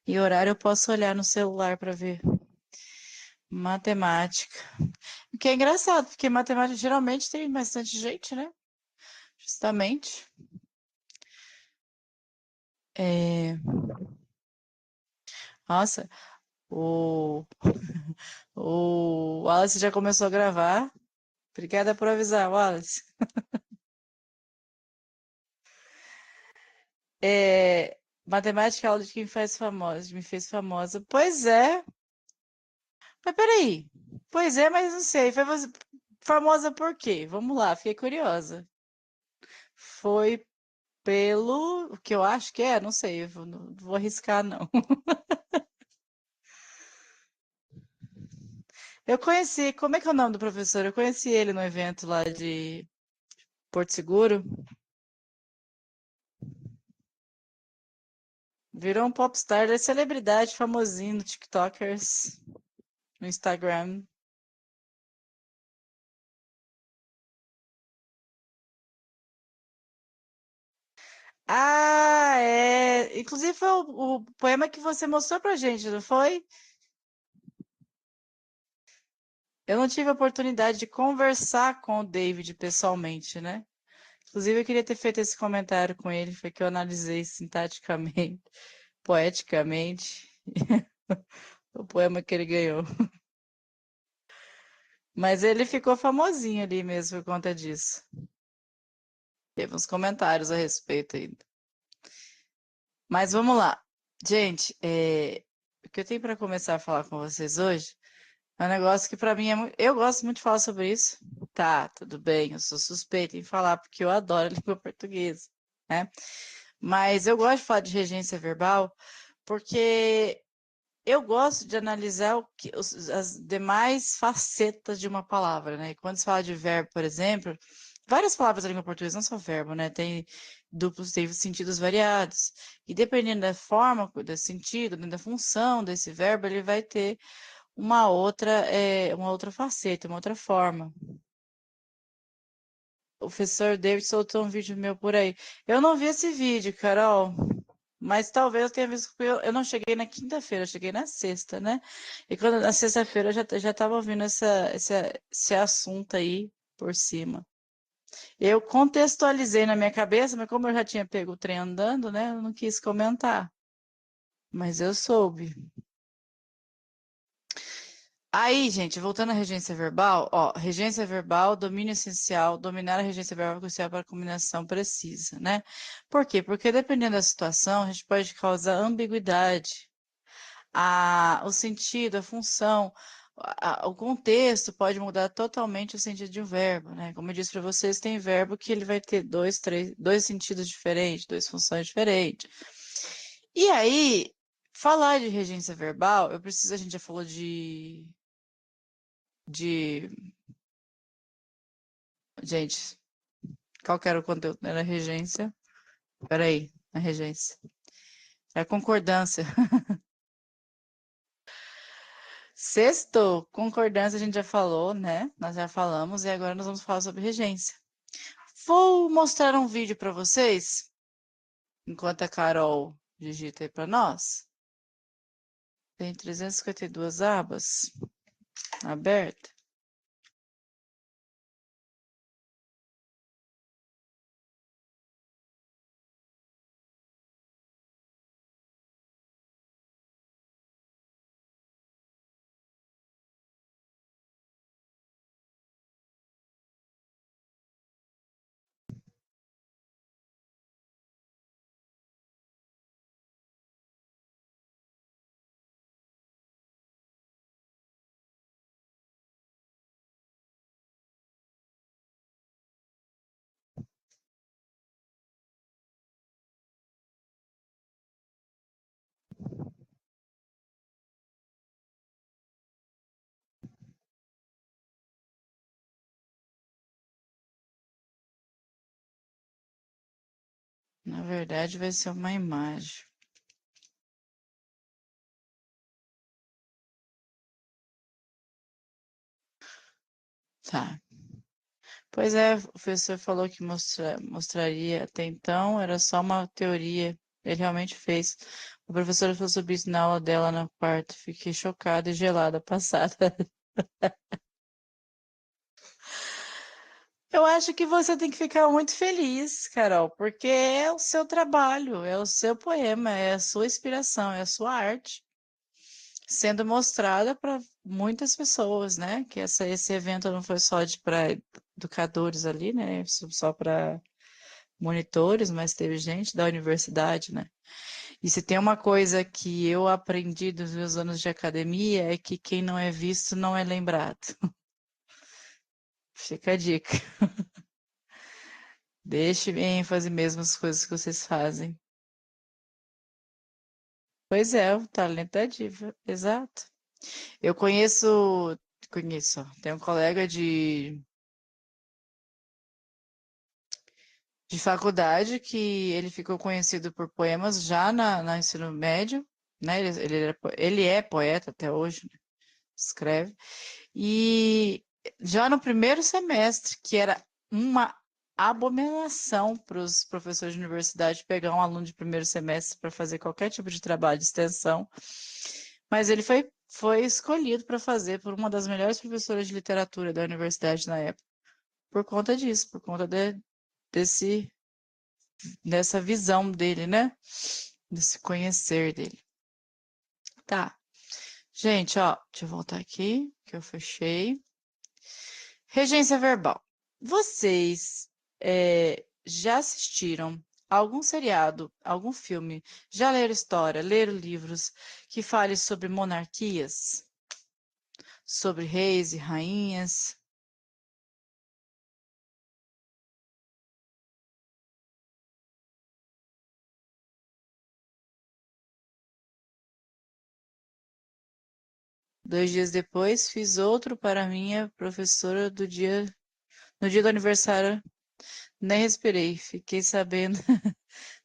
E horário eu posso olhar no celular para ver. Matemática. O que é engraçado, porque matemática geralmente tem bastante gente, né? Justamente. É, Nossa, o... o Wallace já começou a gravar. Obrigada por avisar, Wallace. Matemática é aula de quem faz famosa, me fez famosa. Pois é, mas peraí. Pois é, mas não sei. Famosa por quê? Vamos lá, fiquei curiosa. Foi pelo o que eu acho que é, não sei, não vou arriscar, não. Eu conheci, como é que é o nome do professor? Eu conheci ele no evento lá de Porto Seguro. Virou um popstar, ele é celebridade, famosinho no TikTokers, no Instagram. Ah, é. Inclusive foi o poema que você mostrou pra gente, não foi? Eu não tive a oportunidade de conversar com o David pessoalmente, né? Inclusive, eu queria ter feito esse comentário com ele, foi que eu analisei sintaticamente, poeticamente, o poema que ele ganhou. Mas ele ficou famosinho ali mesmo por conta disso. Teve uns comentários a respeito ainda. Mas vamos lá. Gente, o que eu tenho para começar a falar com vocês hoje é um negócio que para mim é muito. Eu gosto muito de falar sobre isso. Tá, tudo bem, eu sou suspeita em falar porque eu adoro a língua portuguesa, né? Mas eu gosto de falar de regência verbal porque eu gosto de analisar as demais facetas de uma palavra, né? Quando se fala de verbo, por exemplo, várias palavras da língua portuguesa, não só verbo, né? Tem sentidos variados. E dependendo da forma, do sentido, né, da função desse verbo, ele vai ter uma outra faceta, uma outra forma. O professor David soltou um vídeo meu por aí. Eu não vi esse vídeo, Carol. Mas talvez eu tenha visto, porque eu não cheguei na quinta-feira, eu cheguei na sexta, né? E quando na sexta-feira eu já estava ouvindo esse assunto aí por cima. Eu contextualizei na minha cabeça, mas como eu já tinha pego o trem andando, né? Eu não quis comentar. Mas eu soube. Aí, gente, voltando à regência verbal, ó, regência verbal, domínio essencial, dominar a regência verbal crucial para a combinação precisa, né? Por quê? Porque dependendo da situação, a gente pode causar ambiguidade. O sentido, a função, o contexto pode mudar totalmente o sentido de um verbo, né? Como eu disse para vocês, tem verbo que ele vai ter dois sentidos diferentes, duas funções diferentes. E aí, falar de regência verbal, a gente já falou de, gente, qual que era o conteúdo? Era regência? Peraí, a regência. É a concordância. Sexto, concordância a gente já falou, né? Nós já falamos e agora nós vamos falar sobre regência. Vou mostrar um vídeo para vocês, enquanto a Carol digita aí para nós. Tem 352 abas abertas. Na verdade, vai ser uma imagem. Tá. Pois é, o professor falou que mostraria até então, era só uma teoria. Ele realmente fez A professora falou sobre isso na aula dela no quarto. Fiquei chocada e gelada, passada. Eu acho que você tem que ficar muito feliz, Carol, porque é o seu trabalho, é o seu poema, é a sua inspiração, é a sua arte sendo mostrada para muitas pessoas, né? Que esse evento não foi só para educadores ali, né? Só para monitores, mas teve gente da universidade, né? E se tem uma coisa que eu aprendi dos meus anos de academia é que quem não é visto não é lembrado. Fica a dica. Deixe ênfase mesmo nas coisas que vocês fazem. Pois é, o talento da diva, exato. Eu conheço, ó, tem um colega de faculdade que ele ficou conhecido por poemas já na ensino médio, né? Ele é poeta até hoje, né? Escreve. E já no primeiro semestre, que era uma abominação para os professores de universidade pegar um aluno de primeiro semestre para fazer qualquer tipo de trabalho de extensão, mas ele foi escolhido para fazer por uma das melhores professoras de literatura da universidade na época, por conta disso, por conta desse, dessa visão dele, né? Desse conhecer dele. Tá. Gente, ó, deixa eu voltar aqui, que eu fechei. Regência verbal. Vocês já assistiram algum seriado, algum filme, já leram história, leram livros que falem sobre monarquias, sobre reis e rainhas? Dois dias depois, fiz outro para minha professora no dia do aniversário. Nem respirei, fiquei sabendo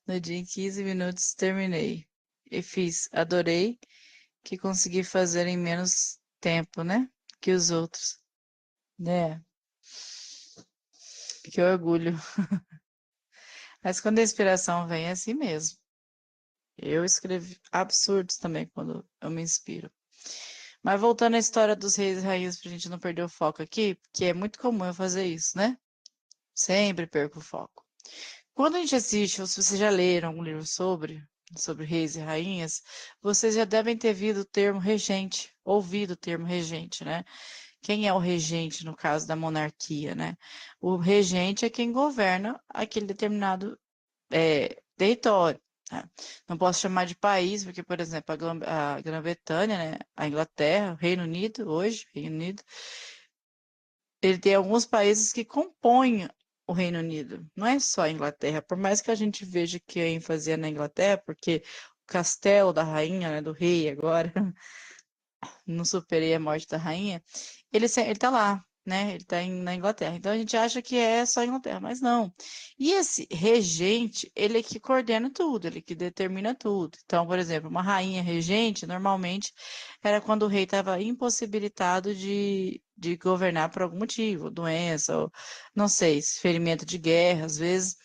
no dia em 15 minutos terminei. E fiz, adorei, que consegui fazer em menos tempo, né? Que os outros. Né? Que orgulho. Mas quando a inspiração vem, é assim mesmo. Eu escrevi absurdos também quando eu me inspiro. Mas voltando à história dos reis e rainhas, pra gente não perder o foco aqui, que é muito comum eu fazer isso, né? Sempre perco o foco. Quando a gente assiste, ou se vocês já leram algum livro sobre reis e rainhas, vocês já devem ter ouvido o termo regente, né? Quem é o regente no caso da monarquia, né? O regente é quem governa aquele determinado território. Tá? Não posso chamar de país, porque, por exemplo, a Grã-Bretanha, né? A Inglaterra, o Reino Unido, hoje, Reino Unido, ele tem alguns países que compõem o Reino Unido. Não é só a Inglaterra, por mais que a gente veja que a ênfase é na Inglaterra, porque o castelo da rainha, né, do rei agora, não superei a morte da rainha, ele tá lá, né? Ele tá na Inglaterra. Então a gente acha que é só a Inglaterra, mas não. E esse regente, ele é que coordena tudo, ele que determina tudo. Então, por exemplo, uma rainha regente, normalmente, era quando o rei estava impossibilitado de governar por algum motivo, doença, ou não sei, ferimento de guerra, às vezes.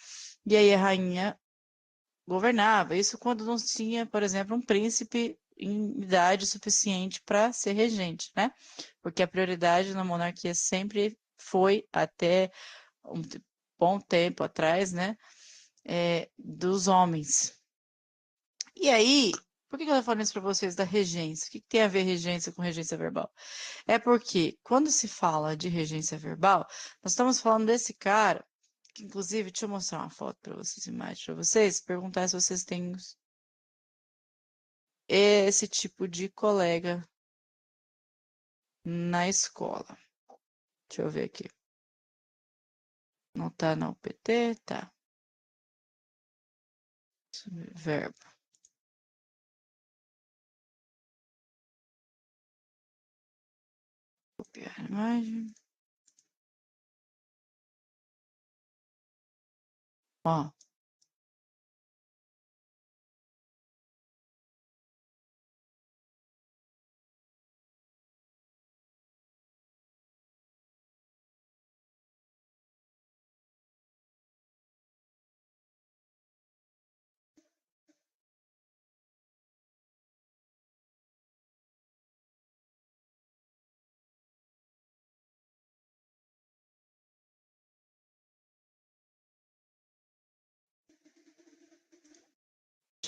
E aí a rainha governava. Isso quando não tinha, por exemplo, um príncipe em idade suficiente para ser regente, né? Porque a prioridade na monarquia sempre foi, até um bom tempo atrás, né? Dos homens. E aí, por que eu estou falando isso para vocês da regência? O que tem a ver regência com regência verbal? É porque quando se fala de regência verbal, nós estamos falando desse cara, que inclusive, deixa eu mostrar uma foto para vocês, imagem para vocês, perguntar se vocês têm esse tipo de colega na escola. Deixa eu ver aqui. Não tá na UPT? Tá. Verbo. Copiar a imagem. Ó,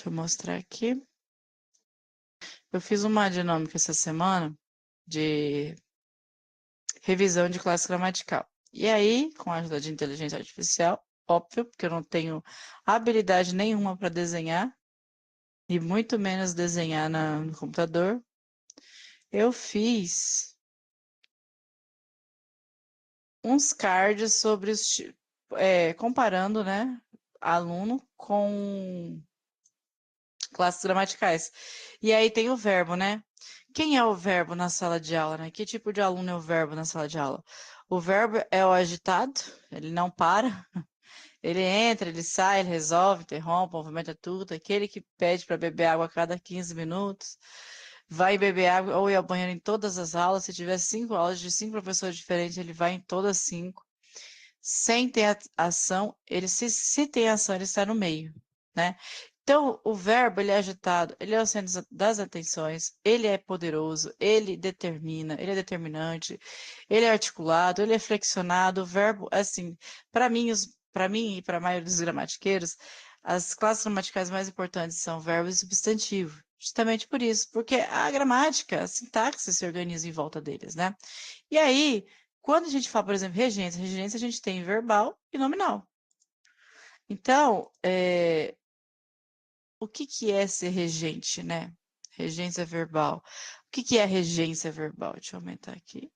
Deixa eu mostrar aqui. Eu fiz uma dinâmica essa semana de revisão de classe gramatical. E aí, com a ajuda de inteligência artificial, óbvio, porque eu não tenho habilidade nenhuma para desenhar, e muito menos desenhar no computador, eu fiz uns cards sobre os comparando, né, aluno com classes gramaticais. E aí tem o verbo, né? Quem é o verbo na sala de aula, né? Que tipo de aluno é o verbo na sala de aula? O verbo é o agitado, ele não para. Ele entra, ele sai, ele resolve, interrompe, movimenta tudo. Aquele que pede para beber água a cada 15 minutos, vai beber água ou ir ao banheiro em todas as aulas. Se tiver 5 aulas de 5 professores diferentes, ele vai em todas 5. Sem ter ação, se tem ação, ele está no meio, né? Então, o verbo, ele é agitado, ele é o centro das atenções, ele é poderoso, ele determina, ele é determinante, ele é articulado, ele é flexionado. O verbo, assim, para mim e para a maioria dos gramatiqueiros, as classes gramaticais mais importantes são verbo e substantivo. Justamente por isso, porque a gramática, a sintaxe se organiza em volta deles, né? E aí, quando a gente fala, por exemplo, regência a gente tem verbal e nominal. Então, o que é ser regente, né? Regência verbal. O que é regência verbal? Deixa eu aumentar aqui.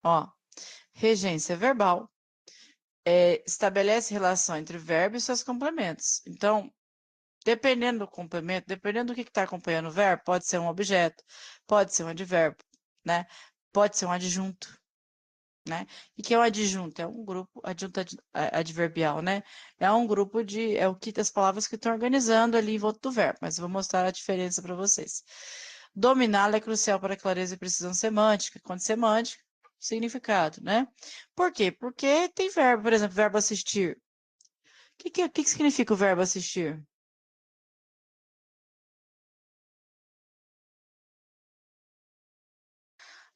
Ó, regência verbal estabelece relação entre verbo e seus complementos. Então, dependendo do complemento, dependendo do que está acompanhando o verbo, pode ser um objeto, pode ser um advérbio, né? Pode ser um adjunto. Né? E que é o adjunto? É um grupo, adjunto adverbial, né? É um grupo é o que das palavras que estão organizando ali em volta do verbo, mas eu vou mostrar a diferença para vocês. Dominá-lo é crucial para clareza e precisão semântica. Quando semântica, significado, né? Por quê? Porque tem verbo, por exemplo, verbo assistir. O que significa o verbo assistir?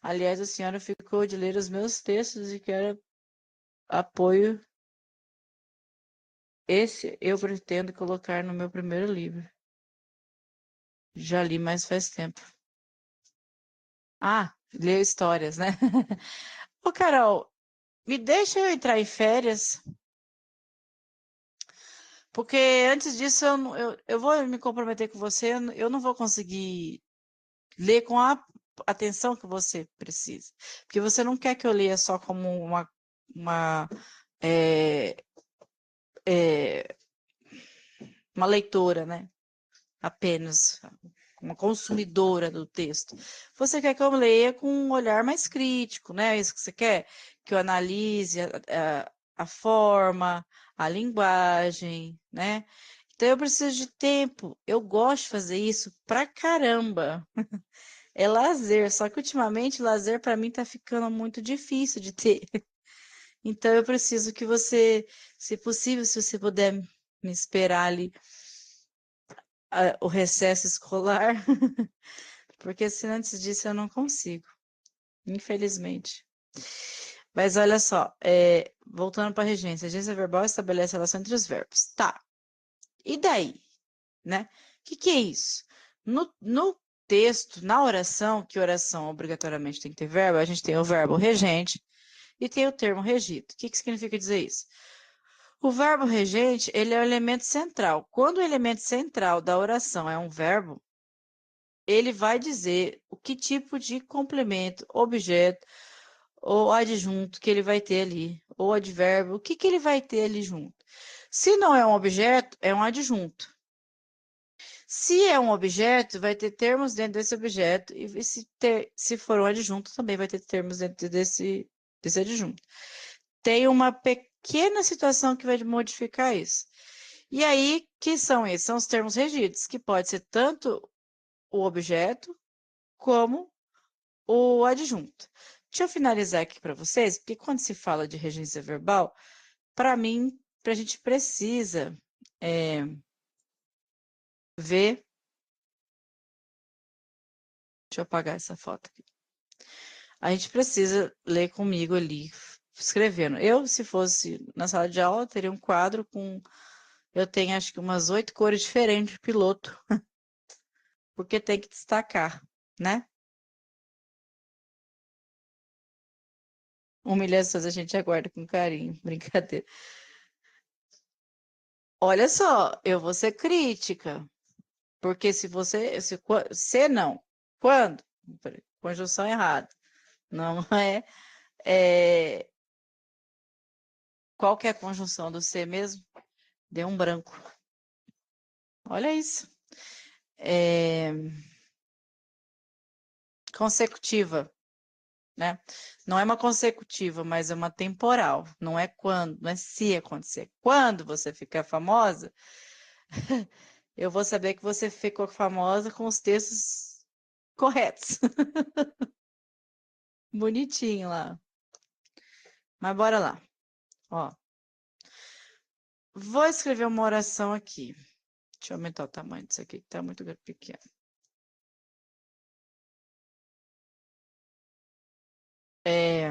Aliás, a senhora ficou de ler os meus textos e quero apoio. Esse eu pretendo colocar no meu primeiro livro. Já li, mas faz tempo. Ah, leu histórias, né? Ô, Carol, me deixa eu entrar em férias, porque antes disso eu vou me comprometer com você, eu não vou conseguir ler com a atenção que você precisa. Porque você não quer que eu leia só como uma, é, é, uma leitora, né? Apenas uma consumidora do texto. Você quer que eu leia com um olhar mais crítico, né? É isso que você quer? Que eu analise a forma, a linguagem, né? Então eu preciso de tempo. Eu gosto de fazer isso pra caramba. É lazer, só que ultimamente lazer para mim tá ficando muito difícil de ter. Então eu preciso que você, se possível, se você puder me esperar ali o recesso escolar, porque se antes disso eu não consigo, infelizmente. Mas olha só, voltando para a regência verbal estabelece a relação entre os verbos. Tá, e daí? Né? O que é isso? No texto, na oração, que oração obrigatoriamente tem que ter verbo, a gente tem o verbo regente e tem o termo regido. O que significa dizer isso? O verbo regente, ele é o elemento central. Quando o elemento central da oração é um verbo, ele vai dizer o que tipo de complemento, objeto ou adjunto que ele vai ter ali, ou advérbio, o que ele vai ter ali junto. Se não é um objeto, é um adjunto. Se é um objeto, vai ter termos dentro desse objeto, e se for um adjunto, também vai ter termos dentro desse adjunto. Tem uma pequena situação que vai modificar isso. E aí, que são esses? São os termos regidos, que pode ser tanto o objeto como o adjunto. Deixa eu finalizar aqui para vocês, porque quando se fala de regência verbal, para mim, a gente precisa ver. Deixa eu apagar essa foto aqui. A gente precisa ler comigo ali, escrevendo. Eu, se fosse na sala de aula, teria um quadro com eu tenho acho que umas 8 cores diferentes de piloto, porque tem que destacar, né? Humilhações a gente aguarda com carinho, brincadeira. Olha só, eu vou ser crítica, porque se não, quando? Peraí, conjunção errada. Não é, qual que é a conjunção do ser mesmo? Deu um branco. Olha isso. É, consecutiva, né? Não é uma consecutiva, mas é uma temporal. Não é quando, não é se acontecer. Quando você ficar famosa, eu vou saber que você ficou famosa com os textos corretos. Bonitinho lá. Mas bora lá. Ó, vou escrever uma oração aqui. Deixa eu aumentar o tamanho disso aqui, que tá muito pequeno. É,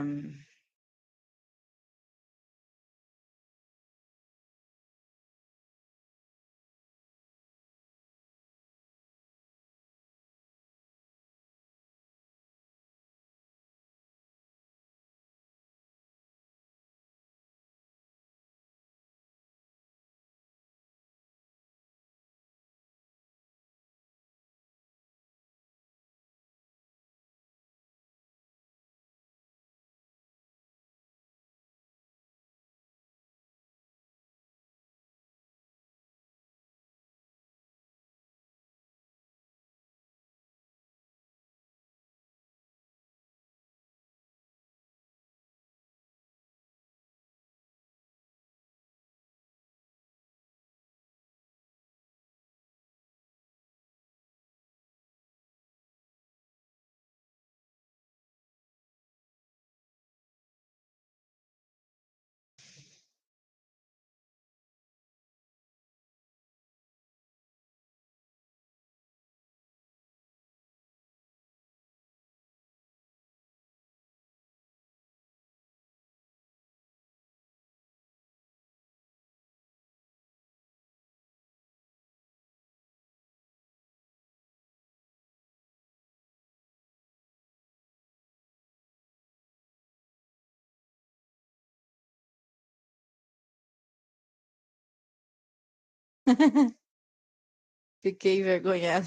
fiquei envergonhada.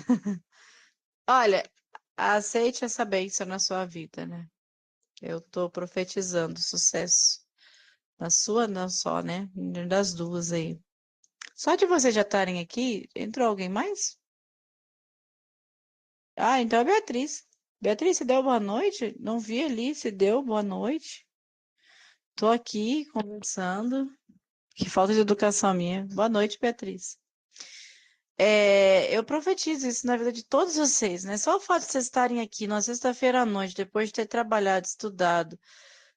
Olha, aceite essa bênção na sua vida, né? Eu tô profetizando sucesso. Na sua, não só, né? Das duas aí. Só de vocês já estarem aqui, entrou alguém mais? Ah, então é a Beatriz. Beatriz, você deu boa noite? Não vi ali, se deu boa noite. Tô aqui conversando. Que falta de educação minha. Boa noite, Beatriz. Eu profetizo isso na vida de todos vocês, né? Só o fato de vocês estarem aqui na sexta-feira à noite, depois de ter trabalhado, estudado,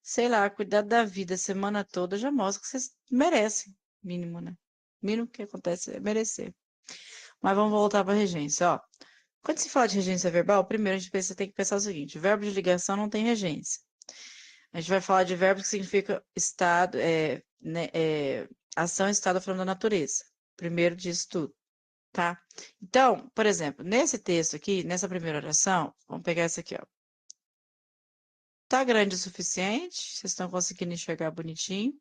sei lá, cuidado da vida a semana toda, já mostra que vocês merecem, mínimo, né? Mínimo que acontece é merecer. Mas vamos voltar para a regência, ó. Quando se fala de regência verbal, primeiro a gente tem que pensar o seguinte: verbo de ligação não tem regência. A gente vai falar de verbo que significa estado, né, ação, estado, forma da natureza. Primeiro disso tudo, tá? Então, por exemplo, nesse texto aqui, nessa primeira oração, vamos pegar essa aqui, ó. Tá grande o suficiente? Vocês estão conseguindo enxergar bonitinho?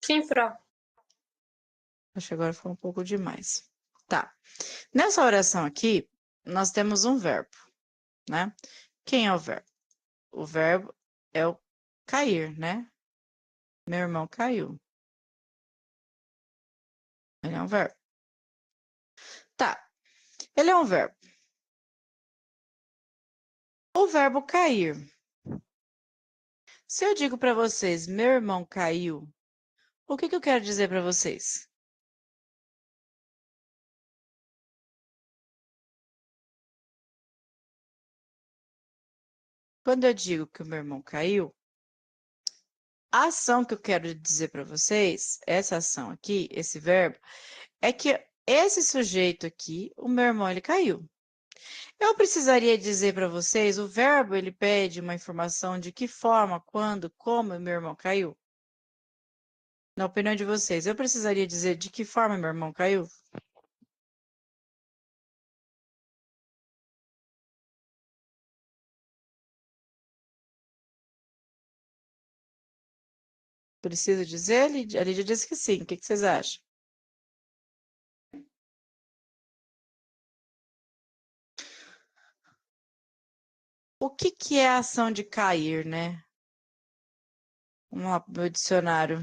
Sim, Pro. Acho que agora foi um pouco demais. Tá. Nessa oração aqui, nós temos um verbo, né? Quem é o verbo? O verbo é o cair, né? Meu irmão caiu. Ele é um verbo. Tá. Ele é um verbo. O verbo cair. Se eu digo para vocês, meu irmão caiu, o que eu quero dizer para vocês? Quando eu digo que o meu irmão caiu, a ação que eu quero dizer para vocês, essa ação aqui, esse verbo, é que esse sujeito aqui, o meu irmão, ele caiu. Eu precisaria dizer para vocês, o verbo ele pede uma informação de que forma, quando, como meu irmão caiu? Na opinião de vocês, eu precisaria dizer de que forma meu irmão caiu? Precisa dizer? A Lídia disse que sim. O que vocês acham? O que é a ação de cair, né? Vamos lá para o meu dicionário.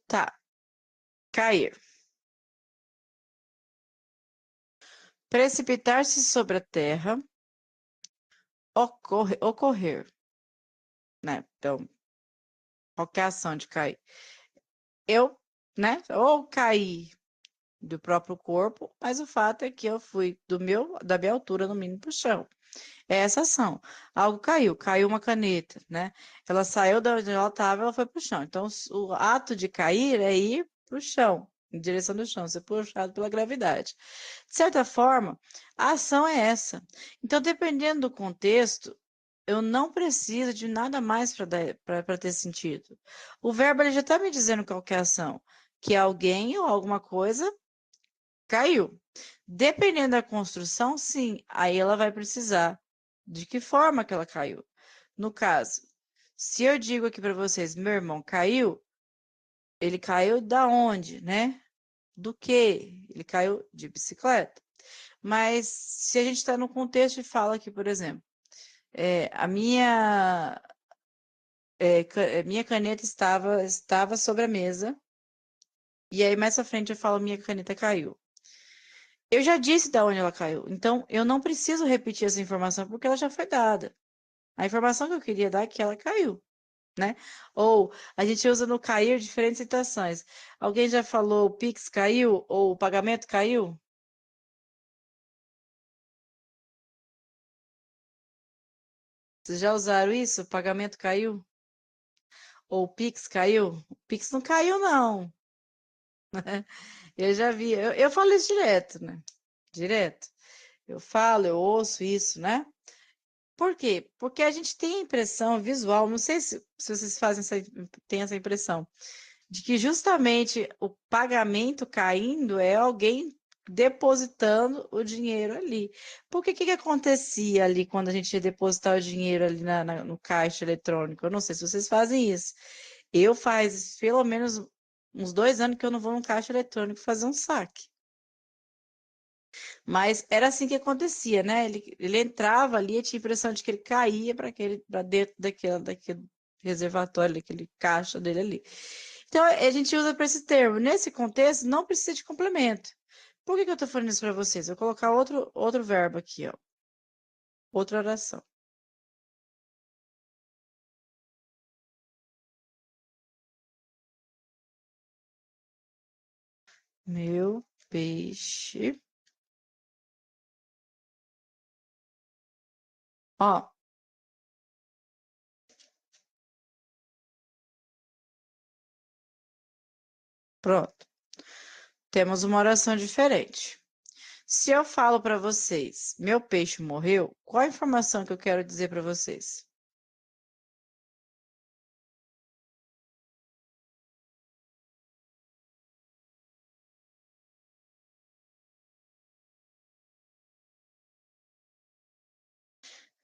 Tá. Cair. Precipitar-se sobre a terra. Ocorrer, né? Então, qualquer ação de cair. Eu, né? Ou caí do próprio corpo, mas o fato é que eu fui da minha altura, no mínimo, para o chão. É essa ação. Algo caiu uma caneta, né? Ela saiu da onde ela estava, ela foi para o chão. Então, o ato de cair é ir para o chão, em direção do chão, ser puxado pela gravidade. De certa forma, a ação é essa. Então, dependendo do contexto, eu não preciso de nada mais para ter sentido. O verbo ele já está me dizendo qual que é a ação, que alguém ou alguma coisa caiu. Dependendo da construção, sim, aí ela vai precisar de que forma que ela caiu. No caso, se eu digo aqui para vocês, meu irmão caiu, ele caiu da onde, né? Do que? Ele caiu de bicicleta. Mas se a gente está no contexto e fala aqui, por exemplo, a minha caneta estava sobre a mesa, e aí mais à frente eu falo, minha caneta caiu. Eu já disse de onde ela caiu, então eu não preciso repetir essa informação porque ela já foi dada. A informação que eu queria dar é que ela caiu, né? Ou a gente usa no cair diferentes situações. Alguém já falou o Pix caiu ou o pagamento caiu? Vocês já usaram isso? O pagamento caiu? Ou o Pix caiu? O Pix não caiu, não. Eu já vi, eu falo isso direto, né? Direto. Eu falo, eu ouço isso, né? Por quê? Porque a gente tem a impressão visual, não sei se vocês têm essa impressão, de que justamente o pagamento caindo é alguém depositando o dinheiro ali. Porque o que acontecia ali quando a gente ia depositar o dinheiro ali no caixa eletrônico? Eu não sei se vocês fazem isso. Eu faz pelo menos uns 2 anos que eu não vou no caixa eletrônico fazer um saque. Mas era assim que acontecia, né? Ele entrava ali, eu tinha a impressão de que ele caía para dentro daquele reservatório, daquele caixa dele ali. Então, a gente usa para esse termo. Nesse contexto, não precisa de complemento. Por que eu estou falando isso para vocês? Eu vou colocar outro verbo aqui, ó. Outra oração. Meu peixe. Ó, pronto. Temos uma oração diferente. Se eu falo para vocês, meu peixe morreu, qual a informação que eu quero dizer para vocês?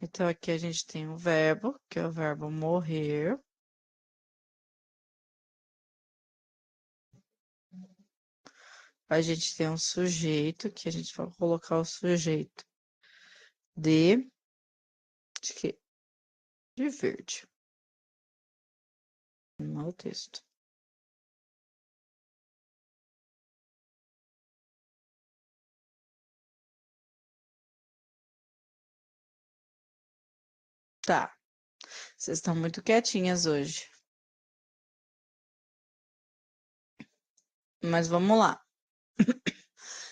Então, aqui a gente tem um verbo, que é o verbo morrer. A gente tem um sujeito, que a gente vai colocar o sujeito de quê? De verde. Não é o texto. Tá. Vocês estão muito quietinhas hoje. Mas vamos lá.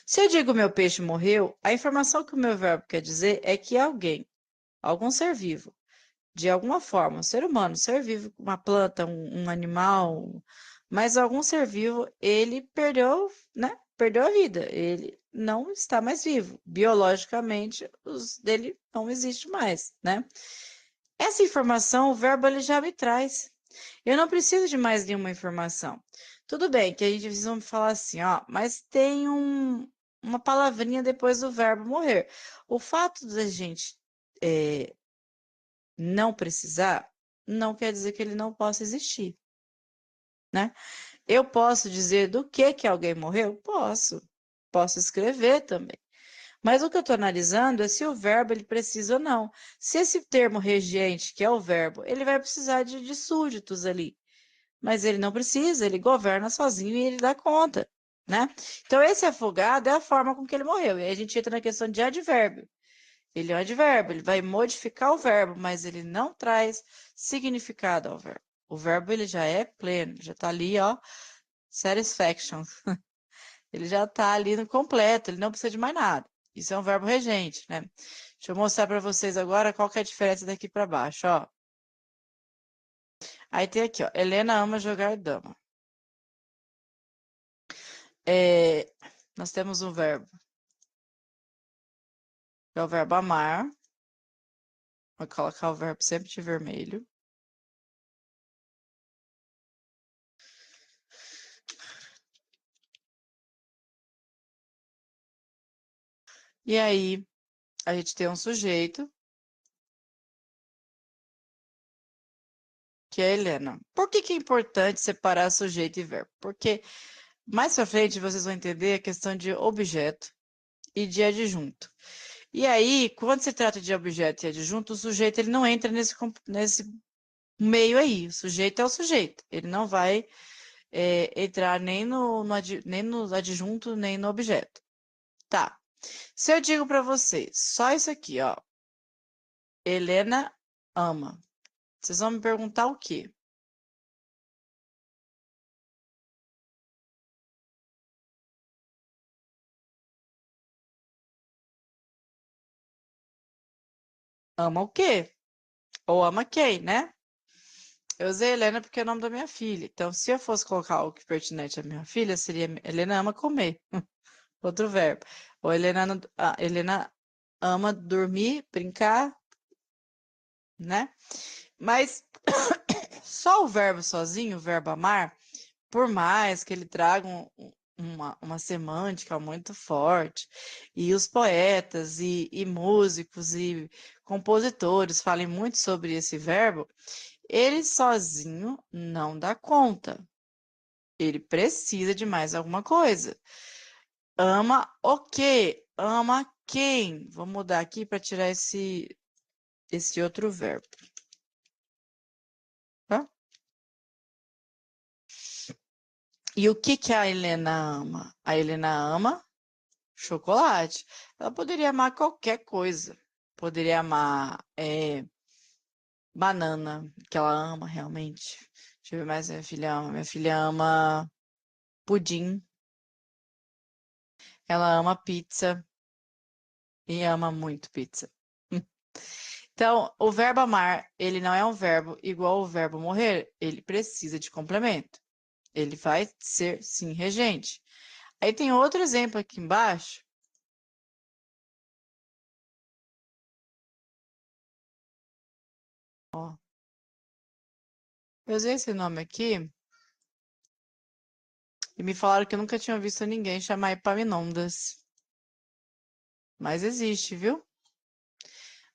Se eu digo meu peixe morreu, a informação que o meu verbo quer dizer é que alguém, algum ser vivo, de alguma forma, um ser humano, ser vivo, uma planta, um animal, mas algum ser vivo, ele perdeu, né? Perdeu a vida. Ele não está mais vivo. Biologicamente, os dele não existe mais, né? Essa informação, o verbo ele já me traz. Eu não preciso de mais nenhuma informação. Tudo bem que a gente precisa falar assim, ó, mas tem uma palavrinha depois do verbo morrer. O fato da gente não precisar, não quer dizer que ele não possa existir, né? Eu posso dizer do que alguém morreu? Posso. Posso escrever também. Mas o que eu estou analisando é se o verbo ele precisa ou não. Se esse termo regente, que é o verbo, ele vai precisar de súditos ali. Mas ele não precisa, ele governa sozinho e ele dá conta, né? Então, esse afogado é a forma com que ele morreu. E aí a gente entra na questão de advérbio. Ele é um advérbio, ele vai modificar o verbo, mas ele não traz significado ao verbo. O verbo ele já é pleno, já está ali, ó, satisfaction. Ele já está ali no completo, ele não precisa de mais nada. Isso é um verbo regente, né? Deixa eu mostrar para vocês agora qual que é a diferença daqui para baixo, ó. Aí tem aqui, ó, Helena ama jogar dama. Nós temos um verbo, que é o verbo amar. Vou colocar o verbo sempre de vermelho. E aí, a gente tem um sujeito, que é a Helena. Por que que é importante separar sujeito e verbo? Porque mais pra frente vocês vão entender a questão de objeto e de adjunto. E aí, quando se trata de objeto e adjunto, o sujeito ele não entra nesse meio aí. O sujeito é o sujeito. Ele não vai entrar nem no adjunto, nem no objeto. Tá. Se eu digo para vocês, só isso aqui, ó. Helena ama. Vocês vão me perguntar o quê? Ama o quê? Ou ama quem, né? Eu usei Helena porque é o nome da minha filha. Então, se eu fosse colocar algo que pertinente à minha filha, seria Helena ama comer. Outro verbo. Ou Helena ama dormir, brincar, né? Mas só o verbo sozinho, o verbo amar, por mais que ele traga uma semântica muito forte, e os poetas e músicos e compositores falem muito sobre esse verbo, ele sozinho não dá conta. Ele precisa de mais alguma coisa. Ama o quê? Ama quem? Vou mudar aqui para tirar esse outro verbo. Tá? E o que que a Helena ama? A Helena ama chocolate. Ela poderia amar qualquer coisa. Poderia amar banana, que ela ama realmente. Deixa eu ver mais minha filha ama. Minha filha ama pudim. Ela ama pizza. E ama muito pizza. Então, o verbo amar, ele não é um verbo igual ao verbo morrer. Ele precisa de complemento. Ele vai ser, sim, regente. Aí tem outro exemplo aqui embaixo. Ó. Eu usei esse nome aqui e me falaram que eu nunca tinha visto ninguém chamar Epaminondas. Mas existe, viu?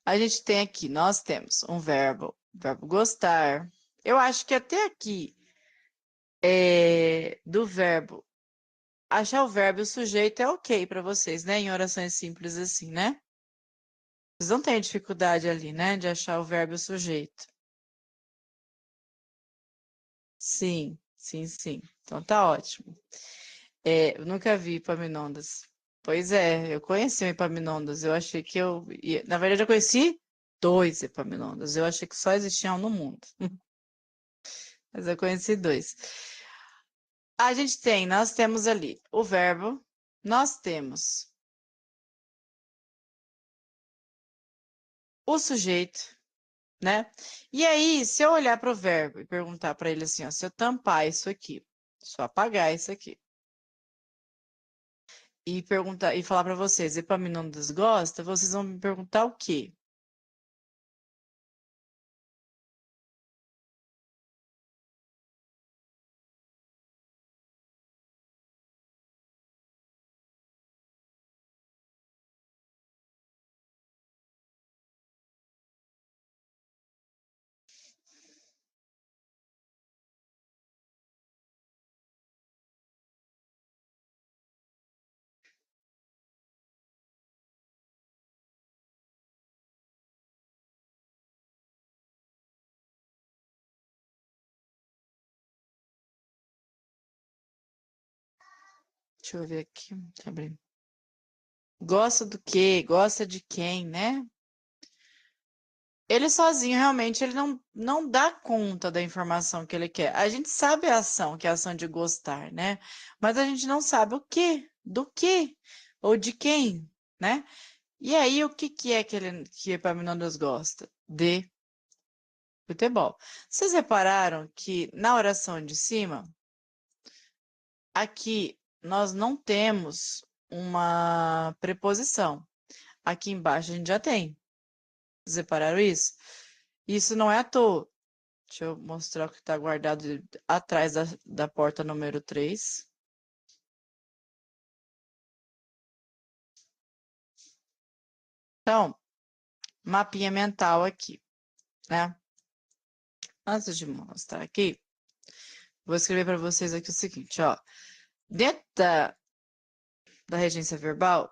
A gente tem aqui, nós temos um verbo gostar. Eu acho que até aqui do verbo, achar o verbo e o sujeito é ok para vocês, né? Em orações simples assim, né? Vocês não têm dificuldade ali, né? De achar o verbo e o sujeito. Sim, sim, sim. Então tá ótimo. Eu nunca vi Epaminondas. Pois é, eu conheci o Epaminondas. Eu achei que eu. Na verdade, eu conheci 2 Epaminondas. Eu achei que só existia um no mundo. Mas eu conheci 2. Nós temos ali o verbo, nós temos o sujeito, né? E aí, se eu olhar para o verbo e perguntar para ele assim, ó, se eu tampar isso aqui, se eu apagar isso aqui, e perguntar e falar para vocês, Epaminondas gosta, vocês vão me perguntar o quê? Deixa eu ver aqui. Deixa eu abrir. Gosta do quê? Gosta de quem, né? Ele sozinho, realmente, ele não dá conta da informação que ele quer. A gente sabe a ação, que é a ação de gostar, né? Mas a gente não sabe o quê, do quê, ou de quem, né? E aí, o que é que Epaminondas gosta? De futebol. Vocês repararam que na oração de cima, aqui nós não temos uma preposição. Aqui embaixo a gente já tem. Vocês repararam isso? Isso não é à toa. Deixa eu mostrar o que está guardado atrás da porta número 3. Então, mapinha mental aqui, né? Antes de mostrar aqui, vou escrever para vocês aqui o seguinte, ó. Dentro da regência verbal,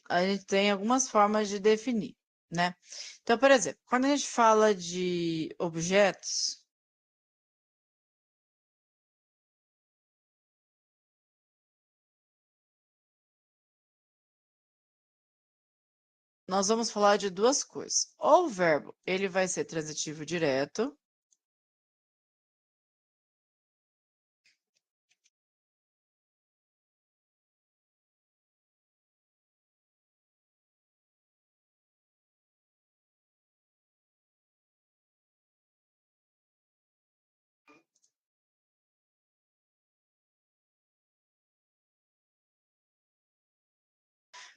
a gente tem algumas formas de definir, né? Então, por exemplo, quando a gente fala de objetos, nós vamos falar de duas coisas. Ou o verbo, ele vai ser transitivo direto,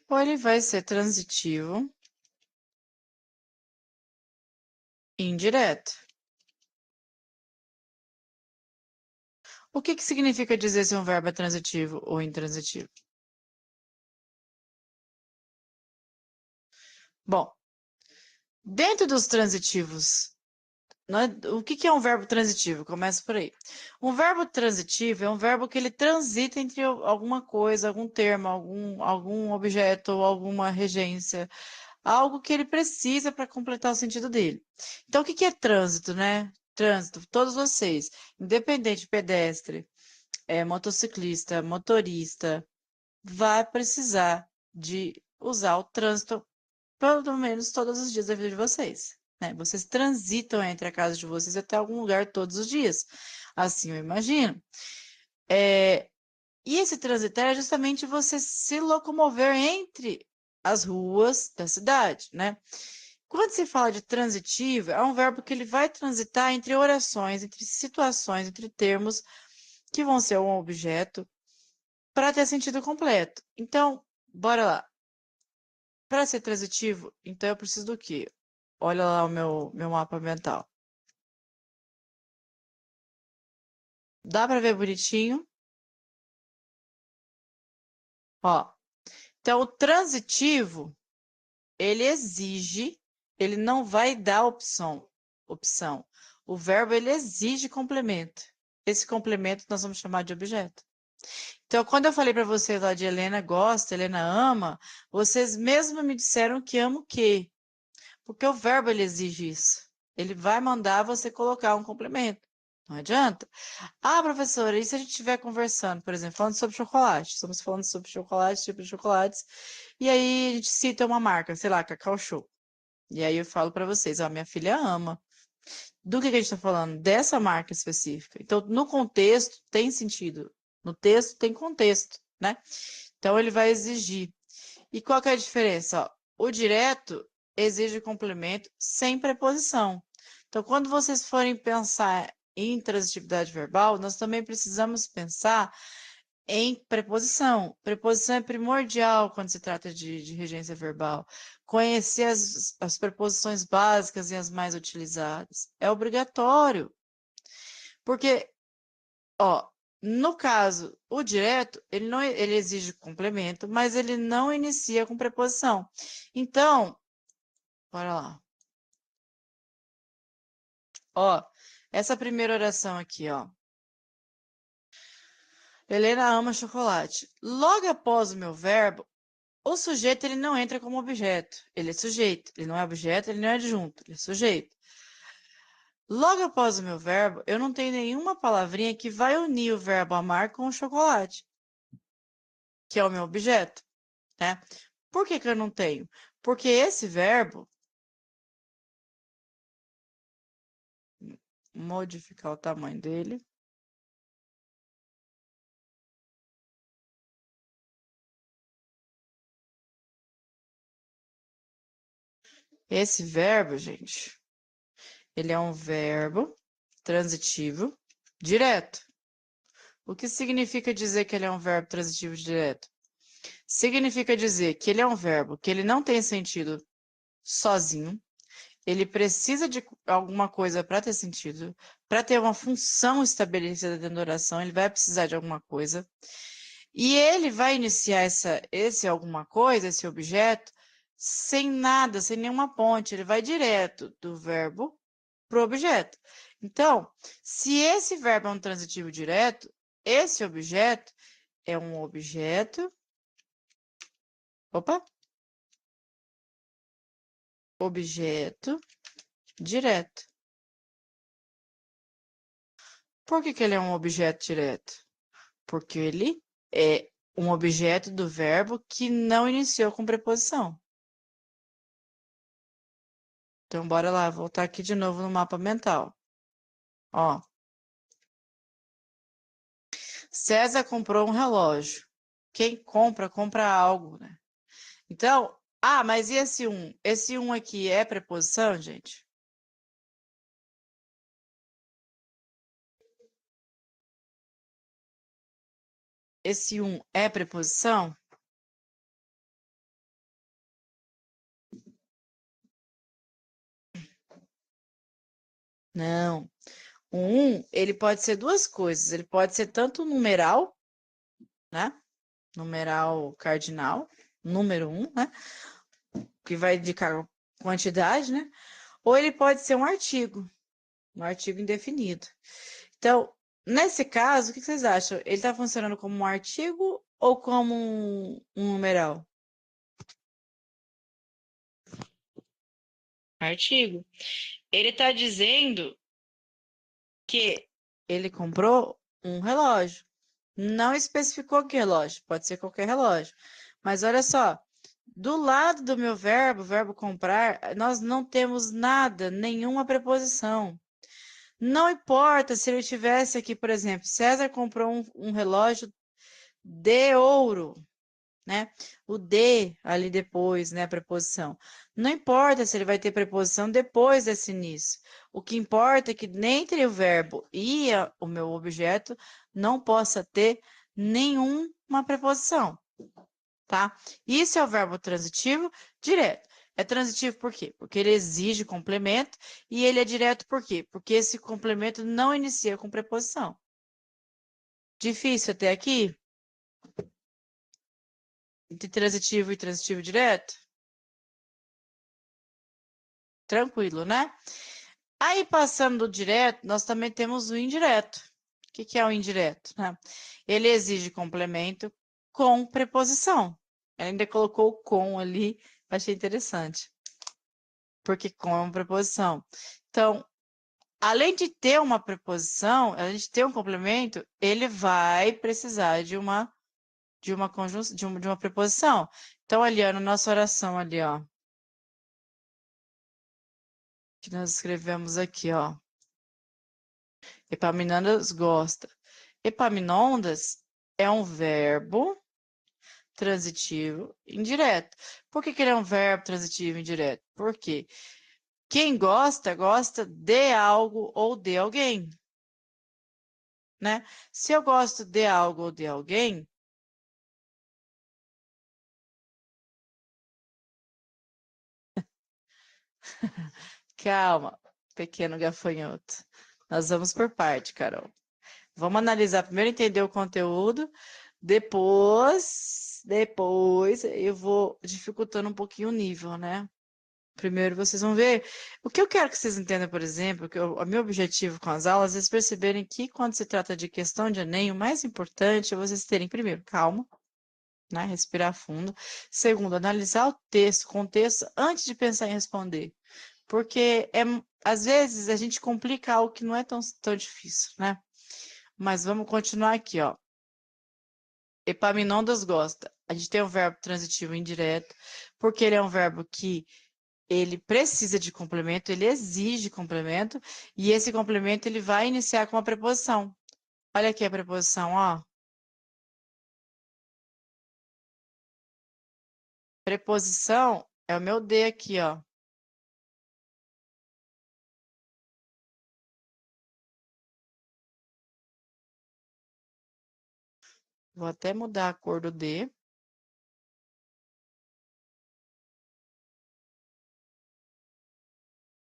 ou ele vai ser transitivo indireto. O que significa dizer se um verbo é transitivo ou intransitivo? Bom, dentro dos transitivos, o que é um verbo transitivo? Começa por aí. Um verbo transitivo é um verbo que ele transita entre alguma coisa, algum termo, algum objeto ou alguma regência, algo que ele precisa para completar o sentido dele. Então, o que é trânsito, né? Trânsito, todos vocês, independente pedestre, motociclista, motorista, vai precisar de usar o trânsito pelo menos todos os dias da vida de vocês, né? Vocês transitam entre a casa de vocês até algum lugar todos os dias. Assim eu imagino. E esse transitar é justamente você se locomover entre as ruas da cidade, né? Quando se fala de transitivo, é um verbo que ele vai transitar entre orações, entre situações, entre termos que vão ser um objeto para ter sentido completo. Então, bora lá. Para ser transitivo, então eu preciso do quê? Olha lá o meu mapa mental. Dá para ver bonitinho? Ó. Então, o transitivo, ele não vai dar opção. O verbo, ele exige complemento. Esse complemento nós vamos chamar de objeto. Então, quando eu falei para vocês lá de Helena gosta, Helena ama, vocês mesmo me disseram que ama o quê? Porque o verbo, ele exige isso. Ele vai mandar você colocar um complemento. Não adianta. Ah, professora, e se a gente estiver conversando, por exemplo, falando sobre chocolate? Estamos falando sobre chocolate, tipo de chocolates, e aí a gente cita uma marca, sei lá, Cacau Show. E aí eu falo para vocês, ó, minha filha ama. Do que a gente está falando? Dessa marca específica. Então, no contexto, tem sentido. No texto, tem contexto, né? Então, ele vai exigir. E qual que é a diferença? Ó, o direto exige complemento sem preposição. Então, quando vocês forem pensar em intransitividade verbal, nós também precisamos pensar em preposição. Preposição é primordial quando se trata de regência verbal. Conhecer as preposições básicas e as mais utilizadas. É obrigatório. Porque, ó, no caso, o direto, ele exige complemento, mas ele não inicia com preposição. Então, bora lá. Ó, essa primeira oração aqui, ó. Helena ama chocolate. Logo após o meu verbo, o sujeito ele não entra como objeto. Ele é sujeito. Ele não é objeto, ele não é adjunto. Ele é sujeito. Logo após o meu verbo, eu não tenho nenhuma palavrinha que vai unir o verbo amar com o chocolate, que é o meu objeto, né? Por que que eu não tenho? Porque esse verbo, modificar o tamanho dele, esse verbo, gente, ele é um verbo transitivo direto. O que significa dizer que ele é um verbo transitivo direto? Significa dizer que ele é um verbo que ele não tem sentido sozinho, ele precisa de alguma coisa para ter sentido, para ter uma função estabelecida dentro da oração, ele vai precisar de alguma coisa. E ele vai iniciar esse alguma coisa, esse objeto, sem nada, sem nenhuma ponte, ele vai direto do verbo para o objeto. Então, se esse verbo é um transitivo direto, esse objeto é um objeto. Opa! Objeto direto. Por que que ele é um objeto direto? Porque ele é um objeto do verbo que não iniciou com preposição. Então, bora lá, voltar aqui de novo no mapa mental. Ó. César comprou um relógio. Quem compra, compra algo, né? Então, mas e esse um? Esse um aqui é preposição, gente? Esse um é preposição? Não. O um, ele pode ser duas coisas. Ele pode ser tanto numeral, né? Numeral cardinal, número um, né? Que vai indicar quantidade, né? Ou ele pode ser um artigo indefinido. Então, nesse caso, o que vocês acham? Ele está funcionando como um artigo ou como um numeral? Artigo. Ele está dizendo que ele comprou um relógio. Não especificou que relógio, pode ser qualquer relógio. Mas olha só, do lado do meu verbo comprar, nós não temos nada, nenhuma preposição. Não importa se ele tivesse aqui, por exemplo, César comprou um relógio de ouro, né? O de ali depois, né? A preposição. Não importa se ele vai ter preposição depois desse início. O que importa é que entre o verbo e o meu objeto não possa ter nenhuma preposição, tá? Isso é o verbo transitivo direto. É transitivo por quê? Porque ele exige complemento e ele é direto por quê? Porque esse complemento não inicia com preposição. Difícil até aqui? Entre transitivo e transitivo direto? Tranquilo, né? Aí, passando do direto, nós também temos o indireto. O que é o indireto, né? Ele exige complemento com preposição. Ela ainda colocou o com ali, achei interessante. Porque com é uma preposição. Então, além de ter uma preposição, além de ter um complemento, ele vai precisar de uma conjunção, de uma preposição. Então, ali, ó, na nossa oração ali, ó. que nós escrevemos aqui, ó. Epaminondas gosta. Epaminondas é um verbo transitivo indireto. Por que ele é um verbo transitivo indireto? Porque quem gosta, gosta de algo ou de alguém, né? Se eu gosto de algo ou de alguém, calma, pequeno gafanhoto. Nós vamos por parte, Carol. Vamos analisar primeiro, entender o conteúdo, depois eu vou dificultando um pouquinho o nível, né? Primeiro vocês vão ver. O que eu quero que vocês entendam, por exemplo, o meu objetivo com as aulas é vocês perceberem que quando se trata de questão de Enem, o mais importante é vocês terem, primeiro, calma, né? Respirar fundo. Segundo, analisar o texto, contexto, antes de pensar em responder. Porque às vezes a gente complica algo que não é tão difícil, né? Mas vamos continuar aqui, ó. Epaminondas gosta. A gente tem um verbo transitivo indireto, porque ele é um verbo que ele precisa de complemento, ele exige complemento, e esse complemento ele vai iniciar com uma preposição. Olha aqui a preposição, ó. Preposição é o meu D aqui, ó. Vou até mudar a cor do D.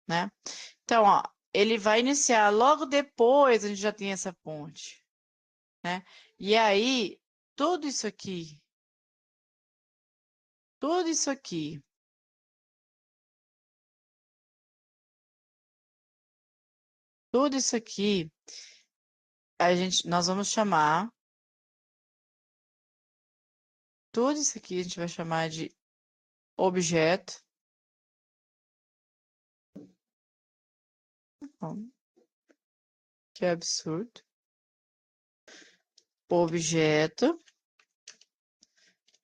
Né? Então, ó, ele vai iniciar logo depois, a gente já tem essa ponte, né? E aí, tudo isso aqui, tudo isso aqui, tudo isso aqui, nós vamos chamar, tudo isso aqui a gente vai chamar de objeto. Que absurdo. Objeto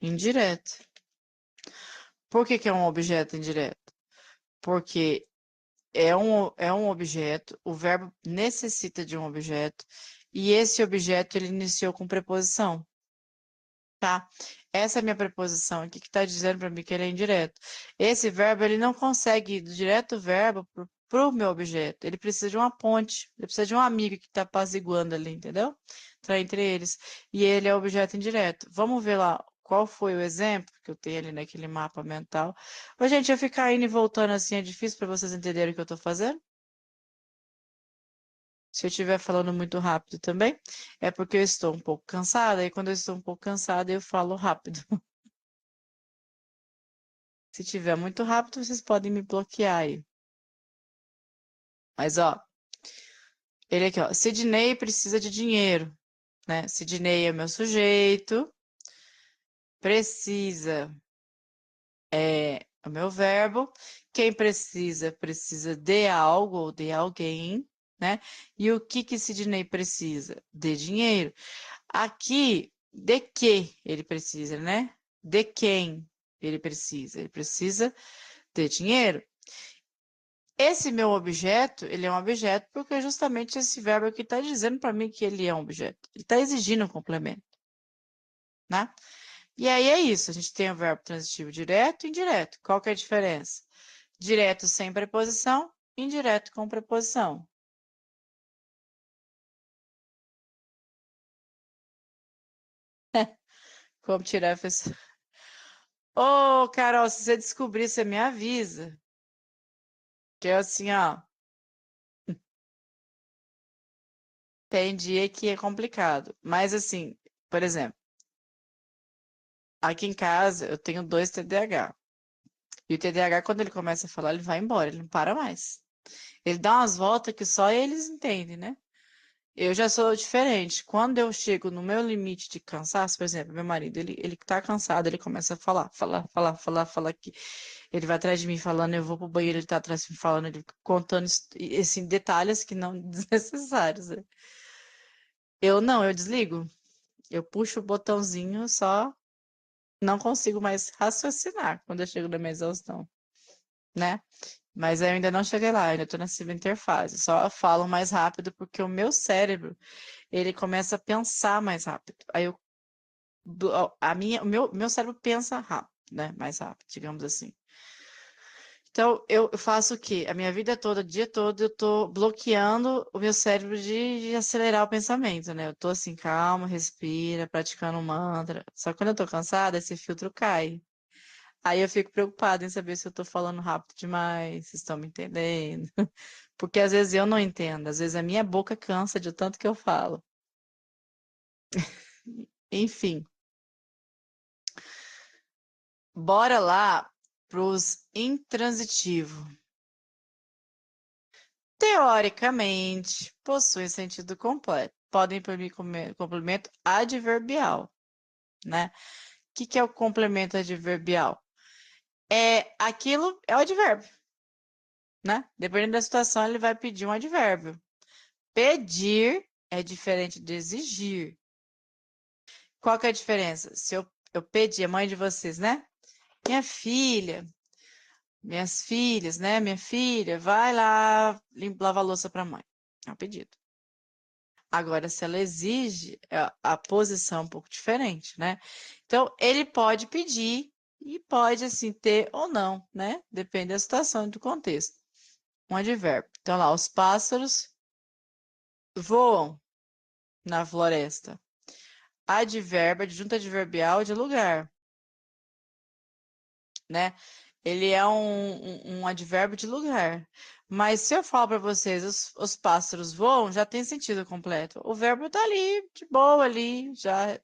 indireto. Por que é um objeto indireto? Porque é um objeto, o verbo necessita de um objeto, e esse objeto ele iniciou com preposição. Tá? Essa é a minha preposição aqui que está dizendo para mim que ele é indireto. Esse verbo ele não consegue ir do direto verbo para o meu objeto. Ele precisa de uma ponte, ele precisa de um amigo que está apaziguando ali, entendeu? Tá entre eles. E ele é objeto indireto. Vamos ver lá qual foi o exemplo que eu tenho ali naquele mapa mental. Ô, gente, eu ficar indo e voltando assim é difícil para vocês entenderem o que eu estou fazendo? Se eu estiver falando muito rápido também, é porque eu estou um pouco cansada, e quando eu estou um pouco cansada, eu falo rápido. Se tiver muito rápido, vocês podem me bloquear aí. Mas, ó, ele aqui, ó. Sidney precisa de dinheiro, né? Sidney é meu sujeito. Precisa é o meu verbo. Quem precisa, precisa de algo ou de alguém, né? E o que Sidney precisa? De dinheiro. Aqui, de que ele precisa, né? De quem ele precisa? Ele precisa de dinheiro. Esse meu objeto, ele é um objeto porque justamente esse verbo aqui está dizendo para mim que ele é um objeto. Ele está exigindo um complemento, né? E aí é isso, a gente tem o verbo transitivo direto e indireto. Qual que é a diferença? Direto sem preposição, indireto com preposição. Como tirar a pessoa? Ô, Carol, se você descobrir, você me avisa. Que é assim, ó. Tem dia que é complicado. Mas assim, por exemplo, aqui em casa eu tenho 2 TDAH. E o TDAH, quando ele começa a falar, ele vai embora, ele não para mais. Ele dá umas voltas que só eles entendem, né? Eu já sou diferente. Quando eu chego no meu limite de cansaço, por exemplo, meu marido, ele tá cansado, ele começa a falar que ele vai atrás de mim falando, eu vou pro banheiro, ele tá atrás de mim falando, ele contando assim, detalhes que não desnecessários, né? Eu não, eu desligo. Eu puxo o botãozinho, só não consigo mais raciocinar quando eu chego na minha exaustão, né? Mas eu ainda não cheguei lá, ainda estou nessa interfase. Só falo mais rápido porque o meu cérebro, ele começa a pensar mais rápido. Aí eu, o meu cérebro pensa rápido, né? Mais rápido, digamos assim. Então, eu faço o quê? A minha vida toda, o dia todo, eu tô bloqueando o meu cérebro de acelerar o pensamento, né? Eu tô assim, calma, respira, praticando um mantra. Só que quando eu tô cansada, esse filtro cai. Aí eu fico preocupada em saber se eu tô falando rápido demais, se estão me entendendo. Porque às vezes eu não entendo, às vezes a minha boca cansa de tanto que eu falo. Enfim, bora lá pros intransitivos. Teoricamente, possuem sentido completo. Podem imprimir complemento adverbial, né? O que é o complemento adverbial? É o advérbio, né? Dependendo da situação, ele vai pedir um advérbio. Pedir é diferente de exigir. Qual que é a diferença? Se eu pedir, a mãe de vocês, né? Minha filha, minhas filhas, né? Minha filha, vai lá lavar a louça para a mãe. É um pedido. Agora, se ela exige, a posição é um pouco diferente, né? Então, ele pode pedir e pode, assim, ter ou não, né? Depende da situação e do contexto. Um advérbio. Então, lá, os pássaros voam na floresta. Advérbio, adjunto adverbial de lugar, né? Ele é um advérbio de lugar. Mas se eu falo para vocês, os pássaros voam, já tem sentido completo. O verbo está ali, de boa ali, já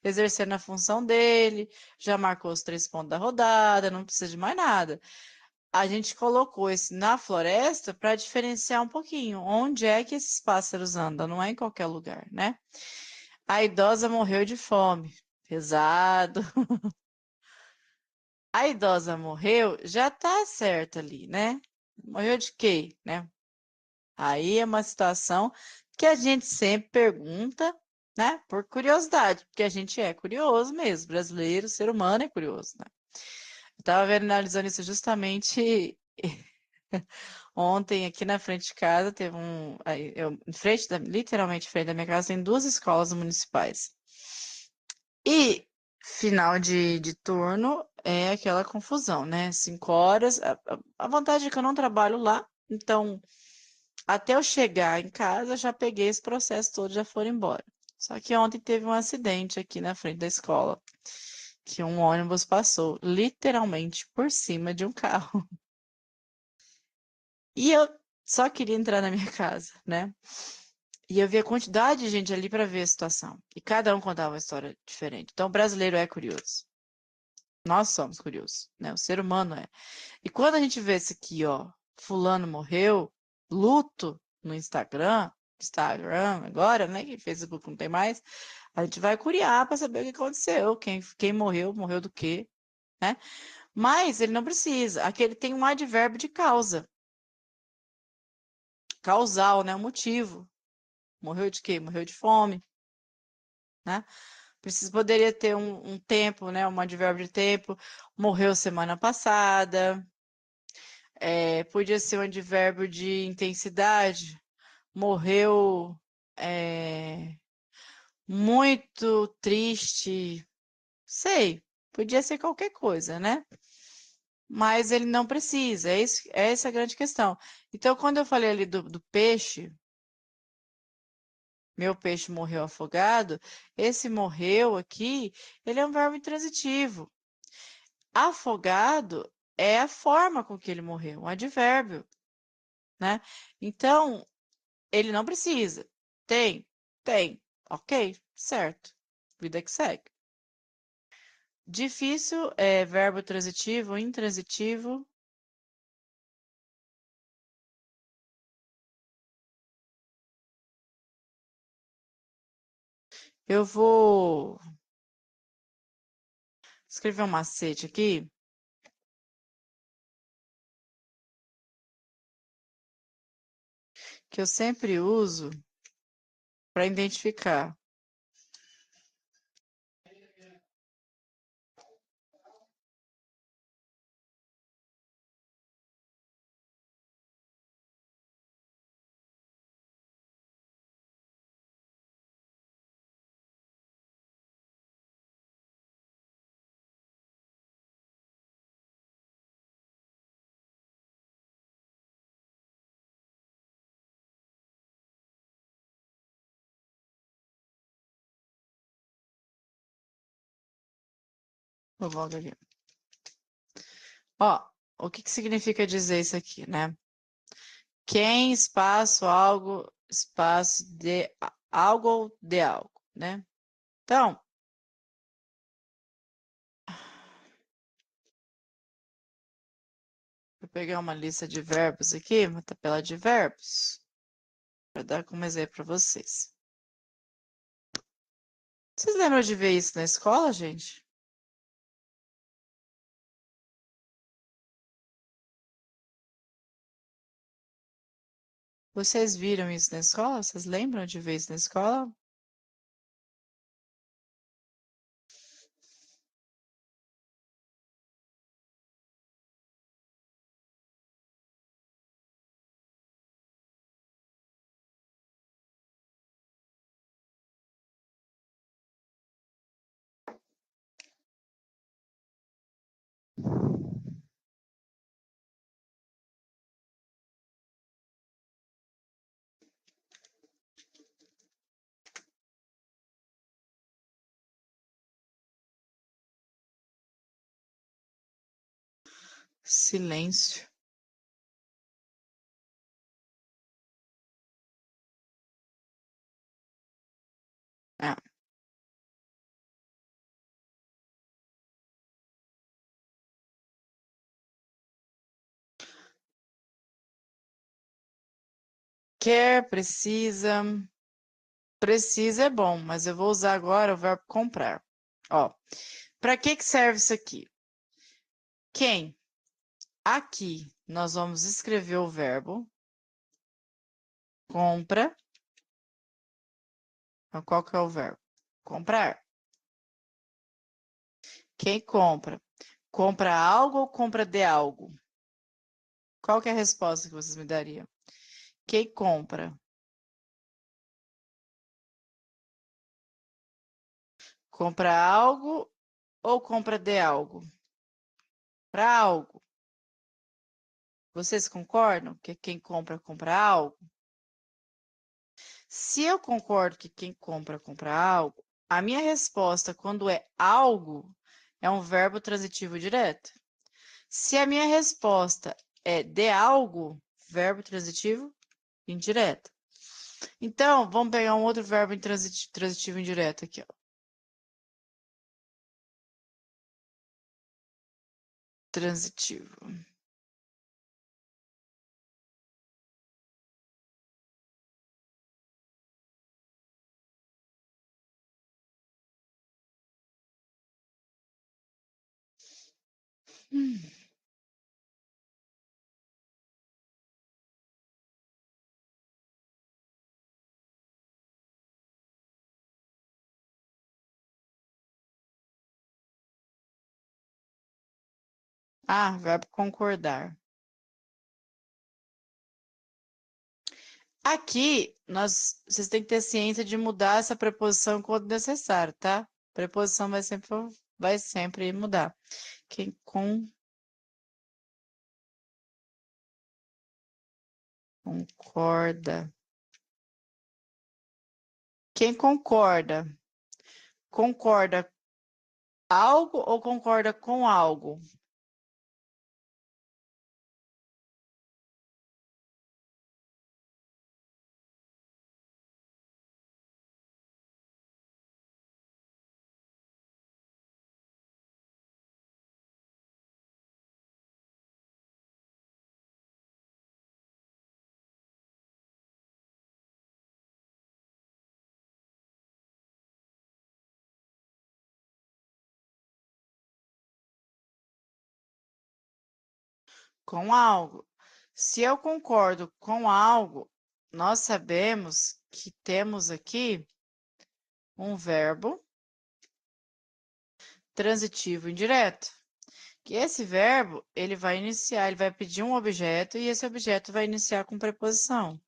exercendo a função dele, já marcou os 3 pontos da rodada, não precisa de mais nada. A gente colocou esse na floresta para diferenciar um pouquinho onde é que esses pássaros andam, não é em qualquer lugar, né? A idosa morreu de fome. Pesado. A idosa morreu, já tá certo ali, né? Morreu de quê, né? Aí é uma situação que a gente sempre pergunta, né? Por curiosidade, porque a gente é curioso mesmo, brasileiro, ser humano é curioso, né? Eu tava vendo, analisando isso justamente ontem aqui na frente de casa, teve literalmente em frente da minha casa, tem 2 escolas municipais. E final de turno é aquela confusão, né? 5 horas. A vantagem é que eu não trabalho lá, então até eu chegar em casa já peguei esse processo todo, já foram embora. Só que ontem teve um acidente aqui na frente da escola, que um ônibus passou literalmente por cima de um carro. E eu só queria entrar na minha casa, né? E eu vi a quantidade de gente ali para ver a situação. E cada um contava uma história diferente. Então, o brasileiro é curioso. Nós somos curiosos, né? O ser humano é. E quando a gente vê isso aqui, ó, fulano morreu, luto no Instagram agora, né? Que Facebook não tem mais, a gente vai curiar para saber o que aconteceu, quem morreu, morreu do quê, né? Mas ele não precisa. Aqui ele tem um advérbio de causa, causal, né? Um motivo. Morreu de quê? Morreu de fome, né? Poderia ter um tempo, né? Um advérbio de tempo. Morreu semana passada. Podia ser um advérbio de intensidade. Morreu muito triste. Sei, podia ser qualquer coisa, né? Mas ele não precisa. Essa a grande questão. Então, quando eu falei ali do peixe, meu peixe morreu afogado, esse morreu aqui, ele é um verbo intransitivo. Afogado é a forma com que ele morreu, um advérbio, né? Então, ele não precisa. Tem, tem. Ok, certo. Vida que segue. Difícil é verbo transitivo, intransitivo. Eu vou escrever um macete aqui que eu sempre uso para identificar. Vou voltar aqui. Ó, o que significa dizer isso aqui, né? Quem, espaço, algo, espaço de algo ou de algo, né? Então, vou pegar uma lista de verbos aqui, uma tabela de verbos, para dar como exemplo para vocês. Vocês lembram de ver isso na escola, gente? Vocês viram isso na escola? Vocês lembram de ver isso na escola? Silêncio. Ah. Quer, precisa. Precisa é bom, mas eu vou usar agora o verbo comprar. Ó, para que serve isso aqui? Quem? Aqui nós vamos escrever o verbo compra. Então, qual que é o verbo? Comprar. Quem compra? Compra algo ou compra de algo? Qual que é a resposta que vocês me dariam? Quem compra? Compra algo ou compra de algo? Para algo. Vocês concordam que quem compra, compra algo? Se eu concordo que quem compra, compra algo, a minha resposta quando é algo é um verbo transitivo direto. Se a minha resposta é de algo, verbo transitivo indireto. Então, vamos pegar um outro verbo transitivo indireto aqui, ó. Transitivo. Ah, verbo concordar. Aqui, vocês têm que ter ciência de mudar essa preposição quando necessário, tá? Preposição vai sempre mudar. Quem concorda. Quem concorda? Concorda algo ou concorda com algo? Com algo. Se eu concordo com algo, nós sabemos que temos aqui um verbo transitivo indireto. Que esse verbo, ele vai pedir um objeto e esse objeto vai iniciar com preposição.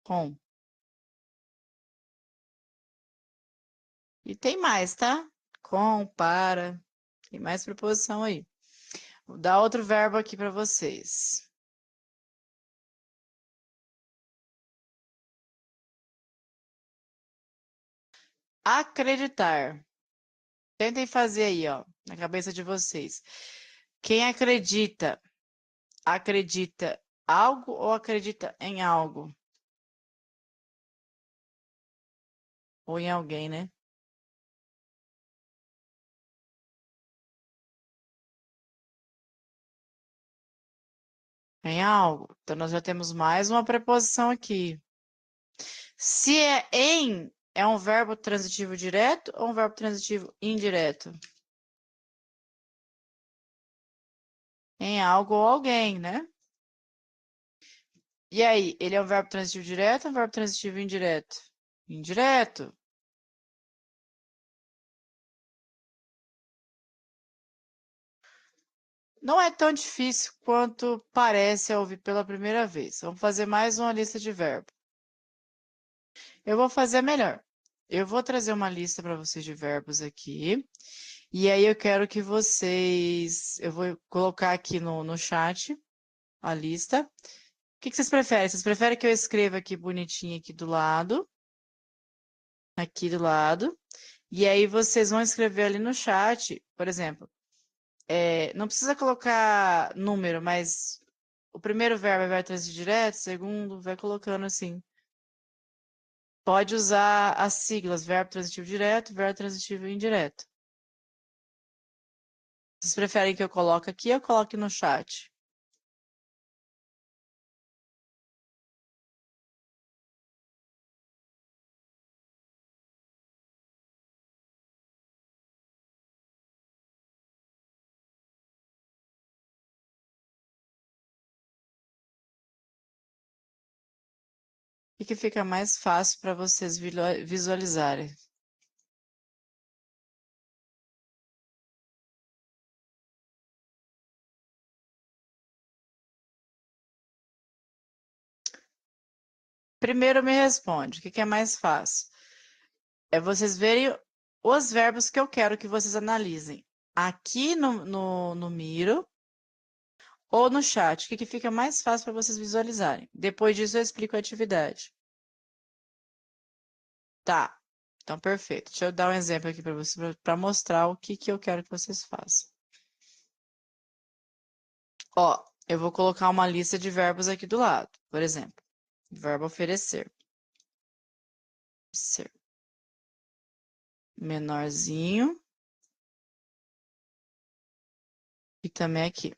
Com. E tem mais, tá? Com, para, tem mais preposição aí. Vou dar outro verbo aqui para vocês. Acreditar. Tentem fazer aí, ó, na cabeça de vocês. Quem acredita, acredita algo ou acredita em algo? Ou em alguém, né? Em algo. Então, nós já temos mais uma preposição aqui. Se é em, é um verbo transitivo direto ou um verbo transitivo indireto? Em algo ou alguém, né? E aí, ele é um verbo transitivo direto ou um verbo transitivo indireto? Indireto. Não é tão difícil quanto parece ao ouvir pela primeira vez. Vamos fazer mais uma lista de verbos. Eu vou fazer melhor. Eu vou trazer uma lista para vocês de verbos aqui. E aí eu quero que vocês. Eu vou colocar aqui no chat a lista. O que vocês preferem? Vocês preferem que eu escreva aqui bonitinho aqui do lado? Aqui do lado. E aí vocês vão escrever ali no chat, por exemplo. Não precisa colocar número, mas o primeiro verbo vai trazer direto, o segundo vai colocando assim. Pode usar as siglas, verbo transitivo direto, verbo transitivo indireto. Vocês preferem que eu coloque aqui ou coloque no chat? O que fica mais fácil para vocês visualizarem? Primeiro me responde, o que é mais fácil? É vocês verem os verbos que eu quero que vocês analisem. Aqui no Miro ou no chat, o que fica mais fácil para vocês visualizarem. Depois disso eu explico a atividade. Tá, então perfeito. Deixa eu dar um exemplo aqui para vocês, para mostrar o que eu quero que vocês façam. Ó, eu vou colocar uma lista de verbos aqui do lado. Por exemplo, verbo oferecer. Ser. Menorzinho. E também aqui,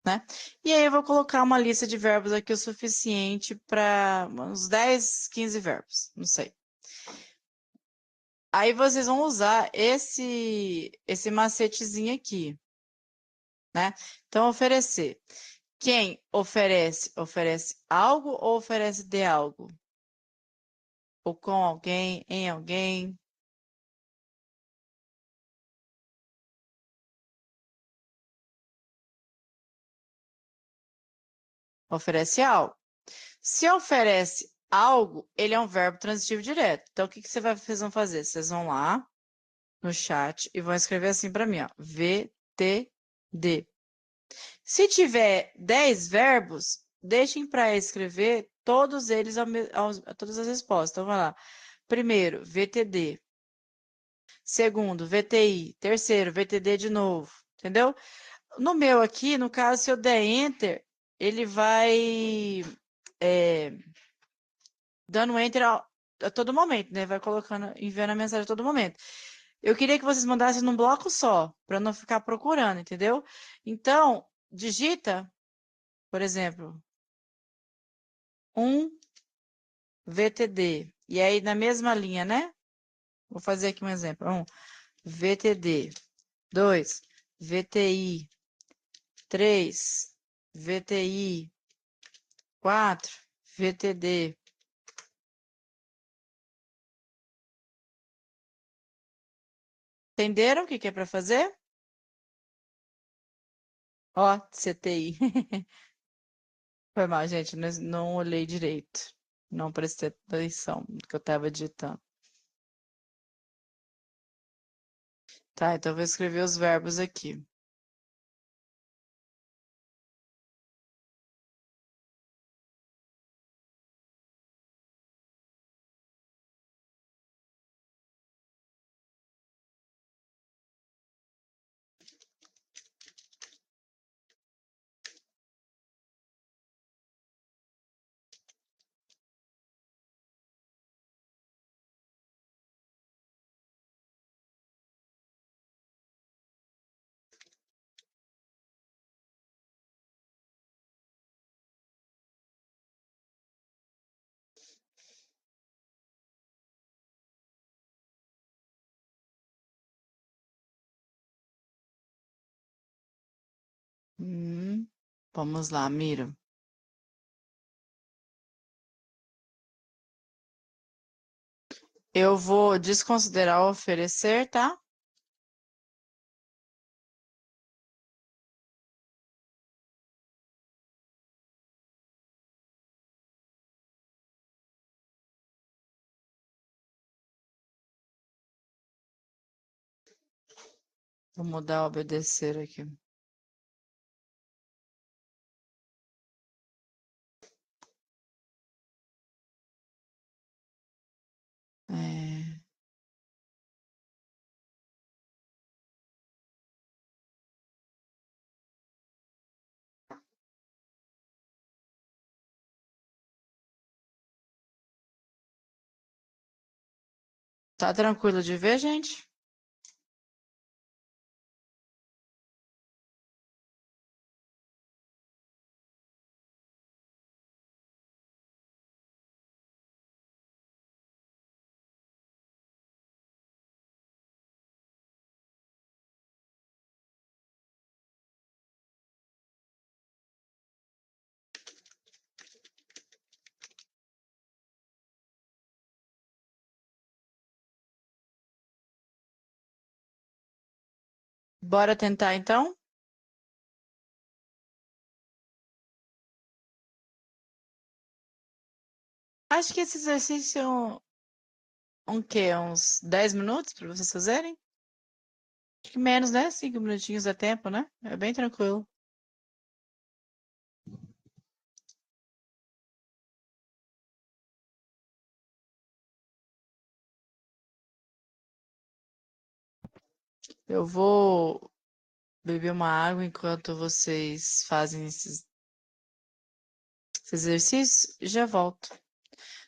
né? E aí eu vou colocar uma lista de verbos aqui o suficiente para uns 10, 15 verbos, não sei. Aí vocês vão usar esse macetezinho aqui, né? Então, oferecer. Quem oferece, oferece algo ou oferece de algo? Ou com alguém, em alguém? Oferece algo. Se oferece algo, ele é um verbo transitivo direto. Então, o que vocês vão fazer? Vocês vão lá no chat e vão escrever assim para mim, ó. VTD. Se tiver 10 verbos, deixem para escrever todos eles, todas as respostas. Então, vai lá. Primeiro, VTD. Segundo, VTI. Terceiro, VTD de novo. Entendeu? No meu aqui, no caso, se eu der Enter, ele vai dando Enter a todo momento, né? Vai colocando, enviando a mensagem a todo momento. Eu queria que vocês mandassem num bloco só, para não ficar procurando, entendeu? Então, digita, por exemplo, um VTD. E aí, na mesma linha, né? Vou fazer aqui um exemplo. VTD. 2, VTI. 3, VTI. 4, VTD. Entenderam o que é para fazer? Ó, CTI. Foi mal, gente. Não olhei direito. Não prestei atenção no que eu estava digitando. Tá, então eu vou escrever os verbos aqui. Vamos lá, Mira. Eu vou desconsiderar o oferecer, tá? Vou mudar o obedecer aqui. É... Tá tranquilo de ver, gente? Bora tentar, então? Acho que esse exercício é um quê? Uns 10 minutos para vocês fazerem? Acho que menos, né? 5 minutinhos é tempo, né? É bem tranquilo. Eu vou beber uma água enquanto vocês fazem esses exercícios e já volto.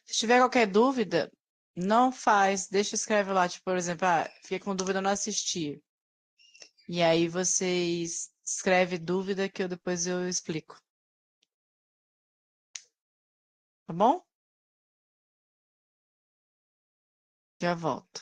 Se tiver qualquer dúvida, não faz, deixa escreve lá, tipo, por exemplo, fica com dúvida, não assistir. E aí vocês escreve dúvida que depois eu explico. Tá bom? Já volto.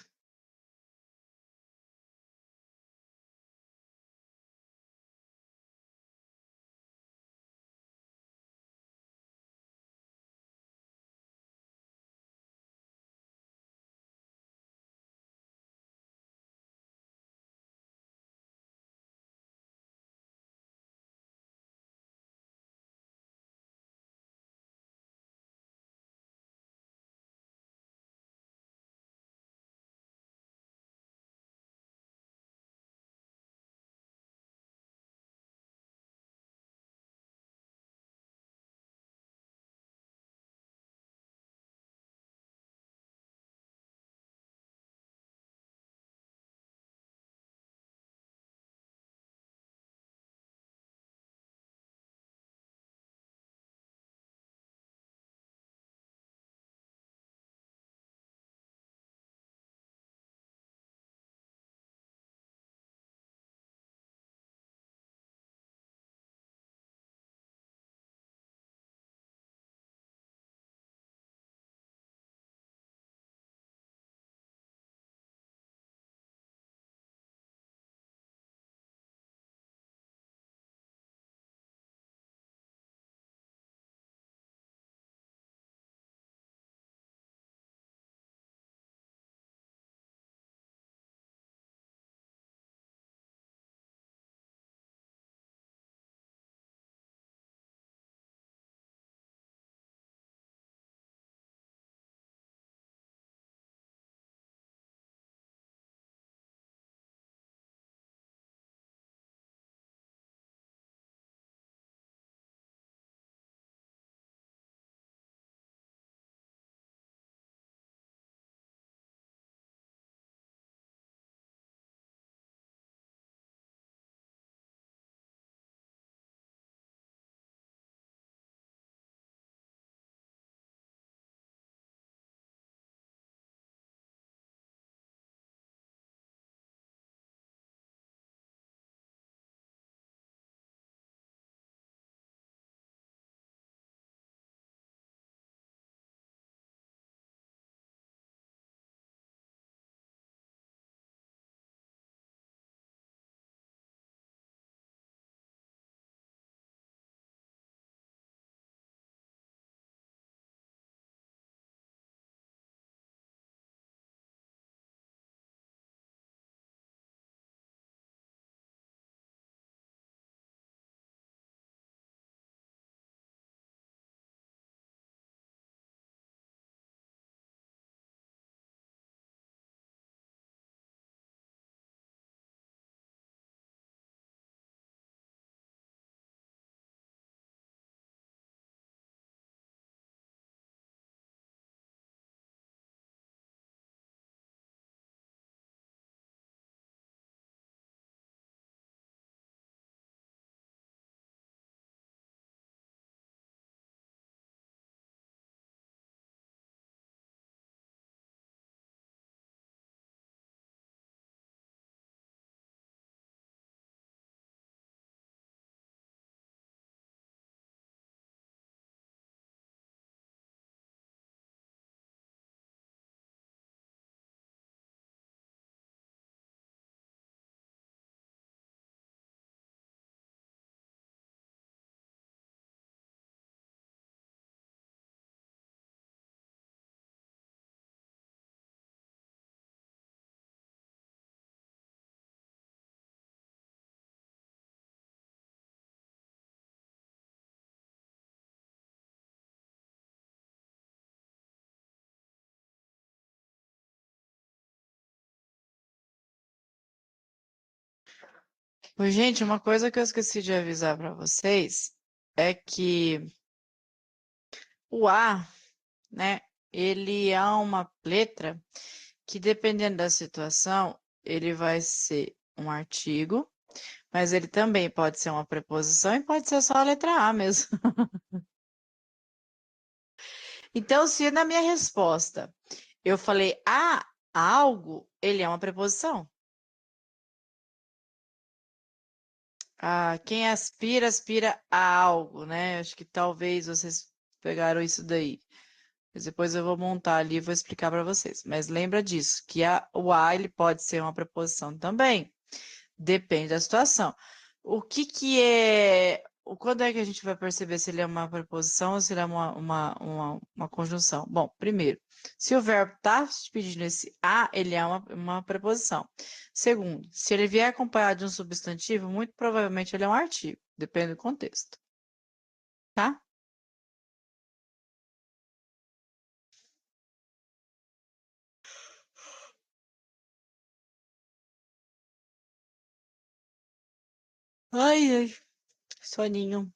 Ô, gente, uma coisa que eu esqueci de avisar para vocês é que o A, né, ele é uma letra que, dependendo da situação, ele vai ser um artigo, mas ele também pode ser uma preposição e pode ser só a letra A mesmo. Então, se na minha resposta eu falei algo, ele é uma preposição. Quem aspira, aspira a algo, né? Acho que talvez vocês pegaram isso daí. Mas depois eu vou montar ali e vou explicar para vocês. Mas lembra disso, que o a ele pode ser uma preposição também. Depende da situação. O que que é... Quando é que a gente vai perceber se ele é uma preposição ou se ele é uma conjunção? Bom, primeiro, se o verbo está pedindo esse a, ele é uma preposição. Segundo, se ele vier acompanhado de um substantivo, muito provavelmente ele é um artigo. Depende do contexto. Tá? Ai, ai, soninho.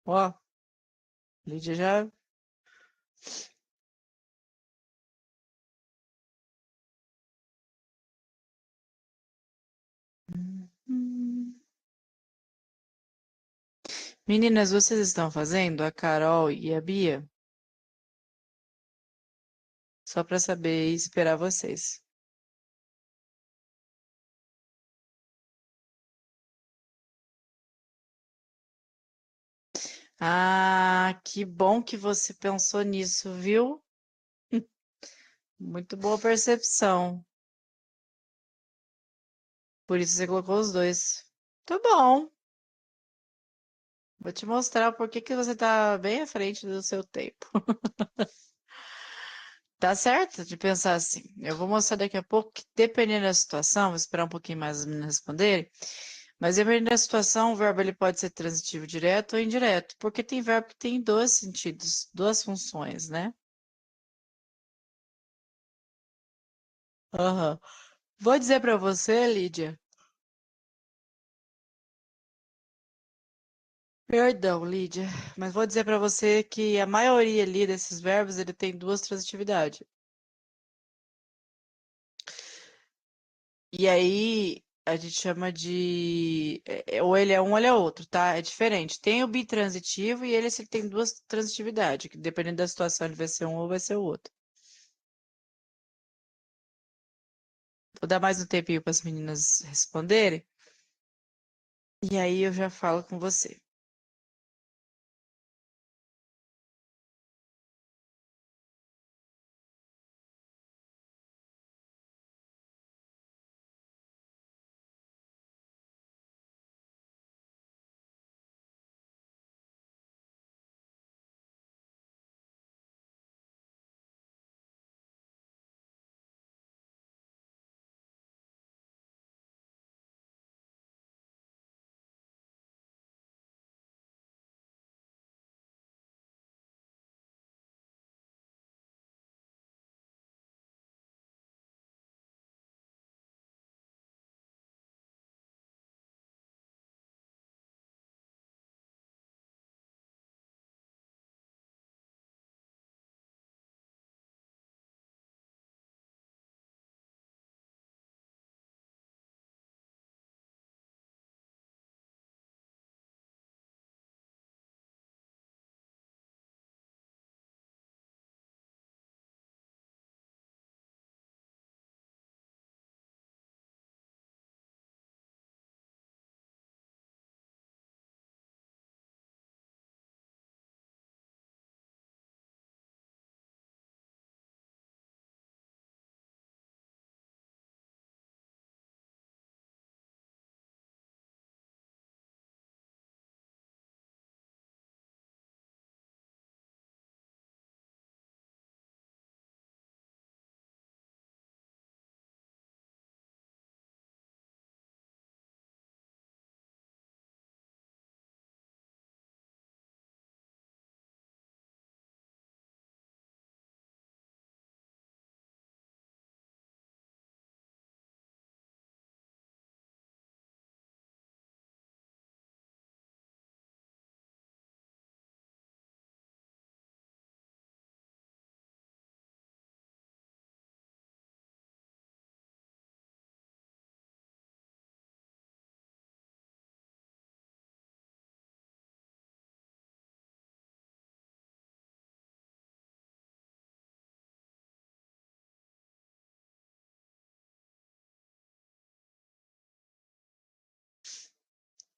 Ó, Lídia já. Hum. Meninas, vocês estão fazendo a Carol e a Bia? Só para saber e esperar vocês. Que bom que você pensou nisso, viu? Muito boa percepção. Por isso você colocou os dois. Tá bom. Vou te mostrar por que que você tá bem à frente do seu tempo. Tá certo de pensar assim. Eu vou mostrar daqui a pouco que, dependendo da situação, vou esperar um pouquinho mais as meninas responderem, mas dependendo da situação, o verbo ele pode ser transitivo direto ou indireto, porque tem verbo que tem dois sentidos, duas funções, né? Aham. Vou dizer para você, Lídia. Perdão, Lídia, mas vou dizer para você que a maioria ali desses verbos ele tem duas transitividades. E aí a gente chama de ou ele é um ou ele é outro, tá? É diferente. Tem o bitransitivo e ele tem duas transitividades, que dependendo da situação ele vai ser um ou vai ser o outro. Vou dar mais um tempinho para as meninas responderem e aí eu já falo com você.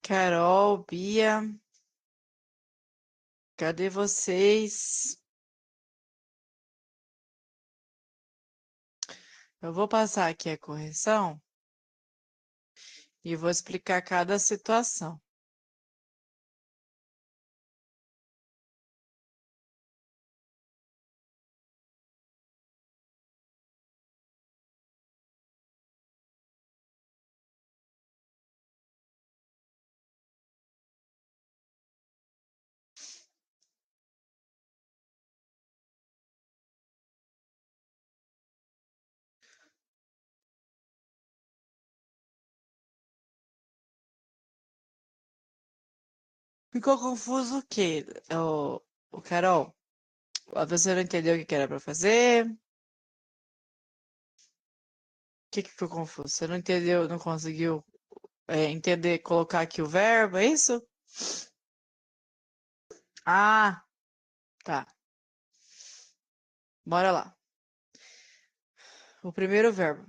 Carol, Bia, cadê vocês? Eu vou passar aqui a correção e vou explicar cada situação. Ficou confuso o quê? O Carol, você não entendeu o que era para fazer? O que ficou confuso? Você não entendeu, não conseguiu entender, colocar aqui o verbo, é isso? Ah, tá. Bora lá. O primeiro verbo.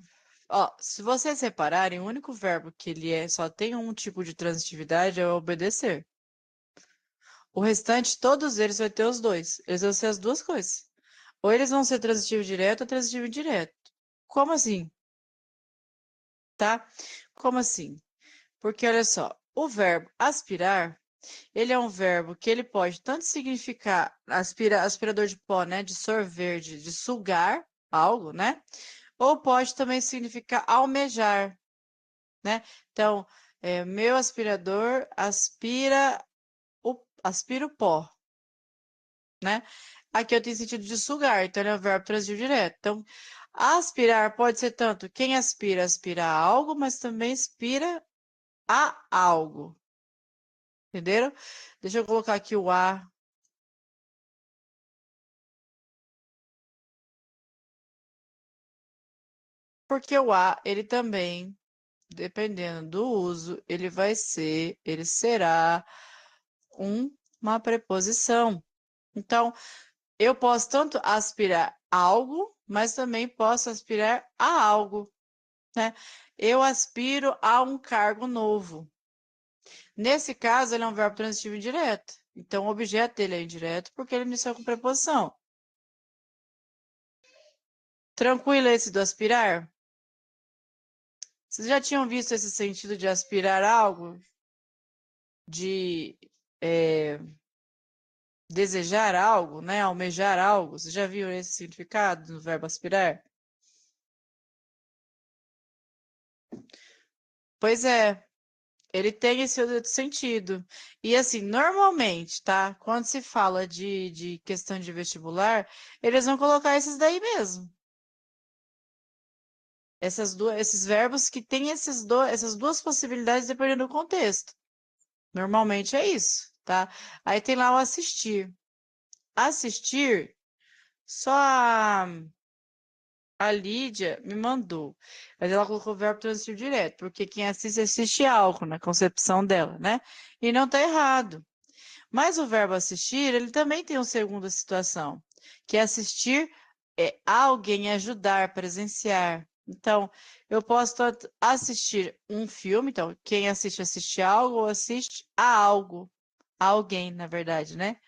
Ó, se vocês repararem, o único verbo que ele só tem um tipo de transitividade é o obedecer. O restante, todos eles vai ter os dois. Eles vão ser as duas coisas. Ou eles vão ser transitivo direto ou transitivo indireto. Como assim? Tá? Como assim? Porque olha só, o verbo aspirar, ele é um verbo que ele pode tanto significar aspirador de pó, né, de sorver, de sugar algo, né? Ou pode também significar almejar, né? Então, meu aspirador aspira o pó, né? Aqui eu tenho sentido de sugar, então ele é um verbo transitivo direto. Então, aspirar pode ser tanto quem aspira, aspira a algo, mas também aspira a algo. Entenderam? Deixa eu colocar aqui o a. Porque o a, ele também, dependendo do uso, ele será uma preposição. Então, eu posso tanto aspirar algo, mas também posso aspirar a algo, né? Eu aspiro a um cargo novo. Nesse caso, ele é um verbo transitivo indireto. Então, o objeto dele é indireto porque ele iniciou com preposição. Tranquilo esse do aspirar? Vocês já tinham visto esse sentido de aspirar algo? De desejar algo, né? Almejar algo? Vocês já viram esse significado no verbo aspirar? Pois é, ele tem esse outro sentido. E assim, normalmente, tá? Quando se fala de questão de vestibular, eles vão colocar esses daí mesmo. Esses verbos que têm essas duas possibilidades dependendo do contexto. Normalmente é isso, tá? Aí tem lá o assistir. Assistir, só a Lídia me mandou. Mas ela colocou o verbo transitivo direto, porque quem assiste, assiste algo na concepção dela, né? E não tá errado. Mas o verbo assistir, ele também tem uma segunda situação, que é assistir a alguém, ajudar, presenciar. Então, eu posso tanto assistir um filme, então, quem assiste, assiste algo, ou assiste a algo, a alguém, na verdade, né?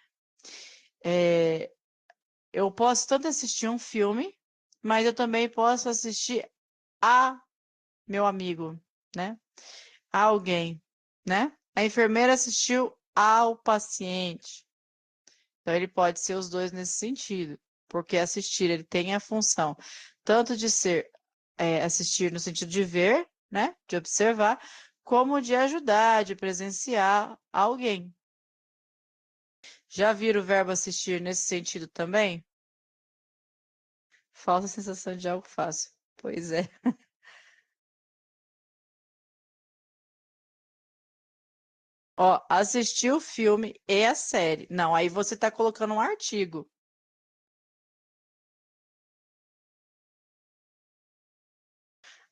Eu posso tanto assistir um filme, mas eu também posso assistir a meu amigo, né? A alguém, né? A enfermeira assistiu ao paciente. Então, ele pode ser os dois nesse sentido, porque assistir, ele tem a função tanto de ser assistir no sentido de ver, né, de observar, como de ajudar, de presenciar alguém. Já viram o verbo assistir nesse sentido também? Falsa sensação de algo fácil. Pois é. Ó, assistir o filme e a série. Não, aí você está colocando um artigo.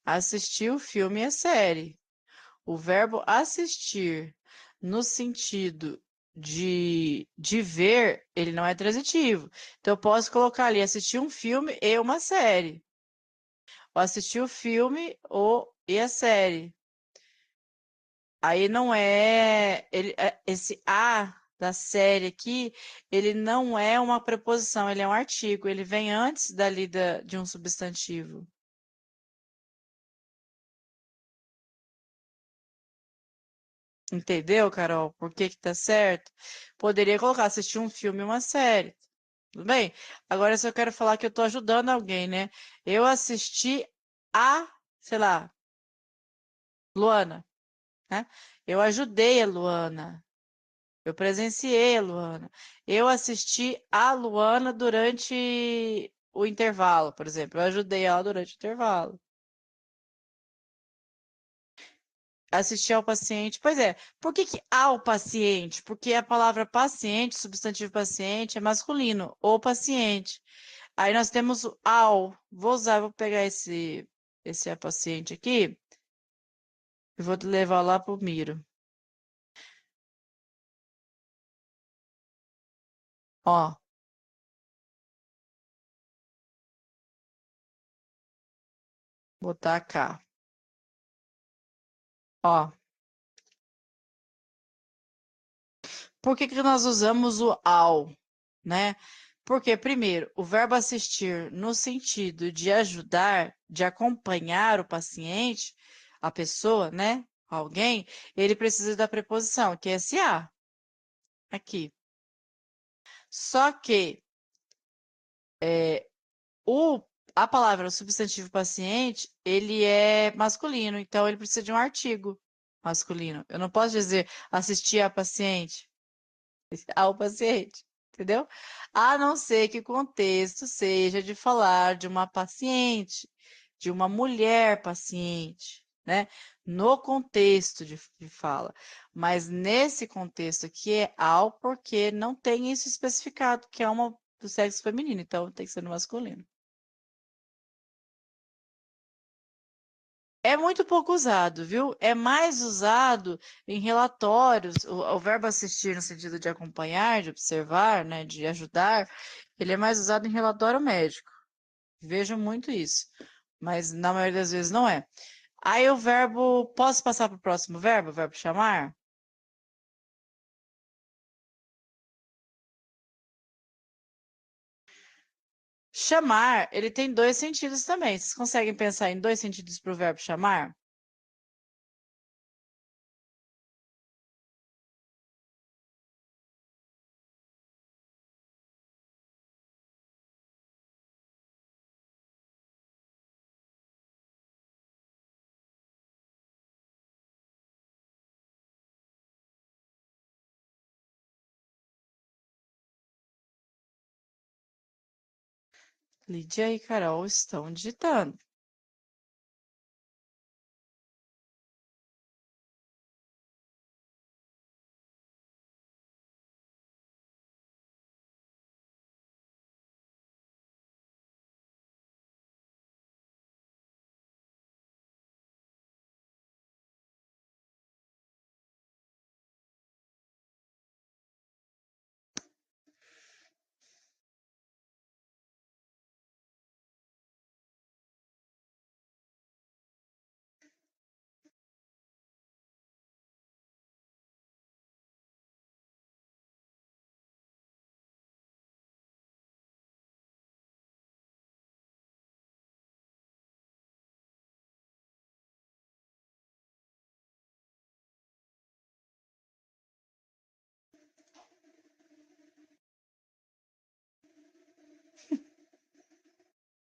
Assistir o filme e a série. O verbo assistir, no sentido de ver, ele não é transitivo. Então, eu posso colocar ali assistir um filme e uma série. Ou assistir o filme e a série. Aí não é, esse a da série aqui, ele não é uma preposição, ele é um artigo, ele vem antes dali de um substantivo. Entendeu, Carol? Por que que tá certo? Poderia colocar assistir um filme e uma série. Tudo bem? Agora, se eu quero falar que eu tô ajudando alguém, né? Eu assisti a, sei lá, Luana, né? Eu ajudei a Luana. Eu presenciei a Luana. Eu assisti a Luana durante o intervalo, por exemplo. Eu ajudei ela durante o intervalo. Assistir ao paciente. Pois é, por que que ao paciente? Porque a palavra paciente, substantivo paciente, é masculino, ou paciente. Aí nós temos o ao. Vou pegar esse paciente aqui e vou levar lá para o Miro. Ó, botar cá. Ó, por que que nós usamos o ao, né? Porque, primeiro, o verbo assistir no sentido de ajudar, de acompanhar o paciente, a pessoa, né? Alguém, ele precisa da preposição, que é esse a, aqui. Só que o, a palavra o substantivo paciente, ele é masculino, então ele precisa de um artigo masculino. Eu não posso dizer assistir a paciente, ao paciente, entendeu? A não ser que o contexto seja de falar de uma paciente, de uma mulher paciente, né? No contexto de fala. Mas nesse contexto aqui é ao porque não tem isso especificado, que é uma do sexo feminino, então tem que ser no masculino. É muito pouco usado, viu? É mais usado em relatórios. O verbo assistir no sentido de acompanhar, de observar, né, de ajudar, ele é mais usado em relatório médico. Vejo muito isso, mas na maioria das vezes não é. Aí o verbo, posso passar para o próximo verbo, o verbo chamar? Chamar, ele tem dois sentidos também. Vocês conseguem pensar em dois sentidos para o verbo chamar? Lídia e Carol estão digitando.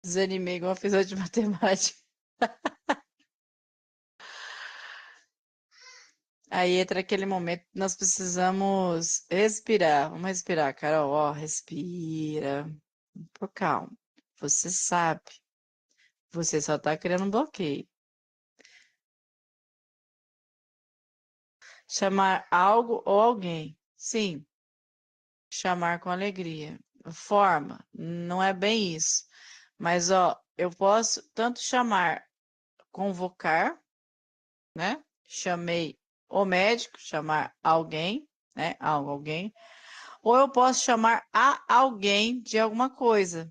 Desanimei igual fiz de matemática. Aí entra aquele momento que nós precisamos respirar. Vamos respirar, Carol. Ó, respira. Por calma. Você sabe. Você só tá criando um bloqueio. Chamar algo ou alguém. Sim, chamar com alegria. Forma, não é bem isso. Mas, ó, eu posso tanto chamar, convocar, né? Chamei o médico, chamar alguém, né? Algo, alguém. Ou eu posso chamar a alguém de alguma coisa.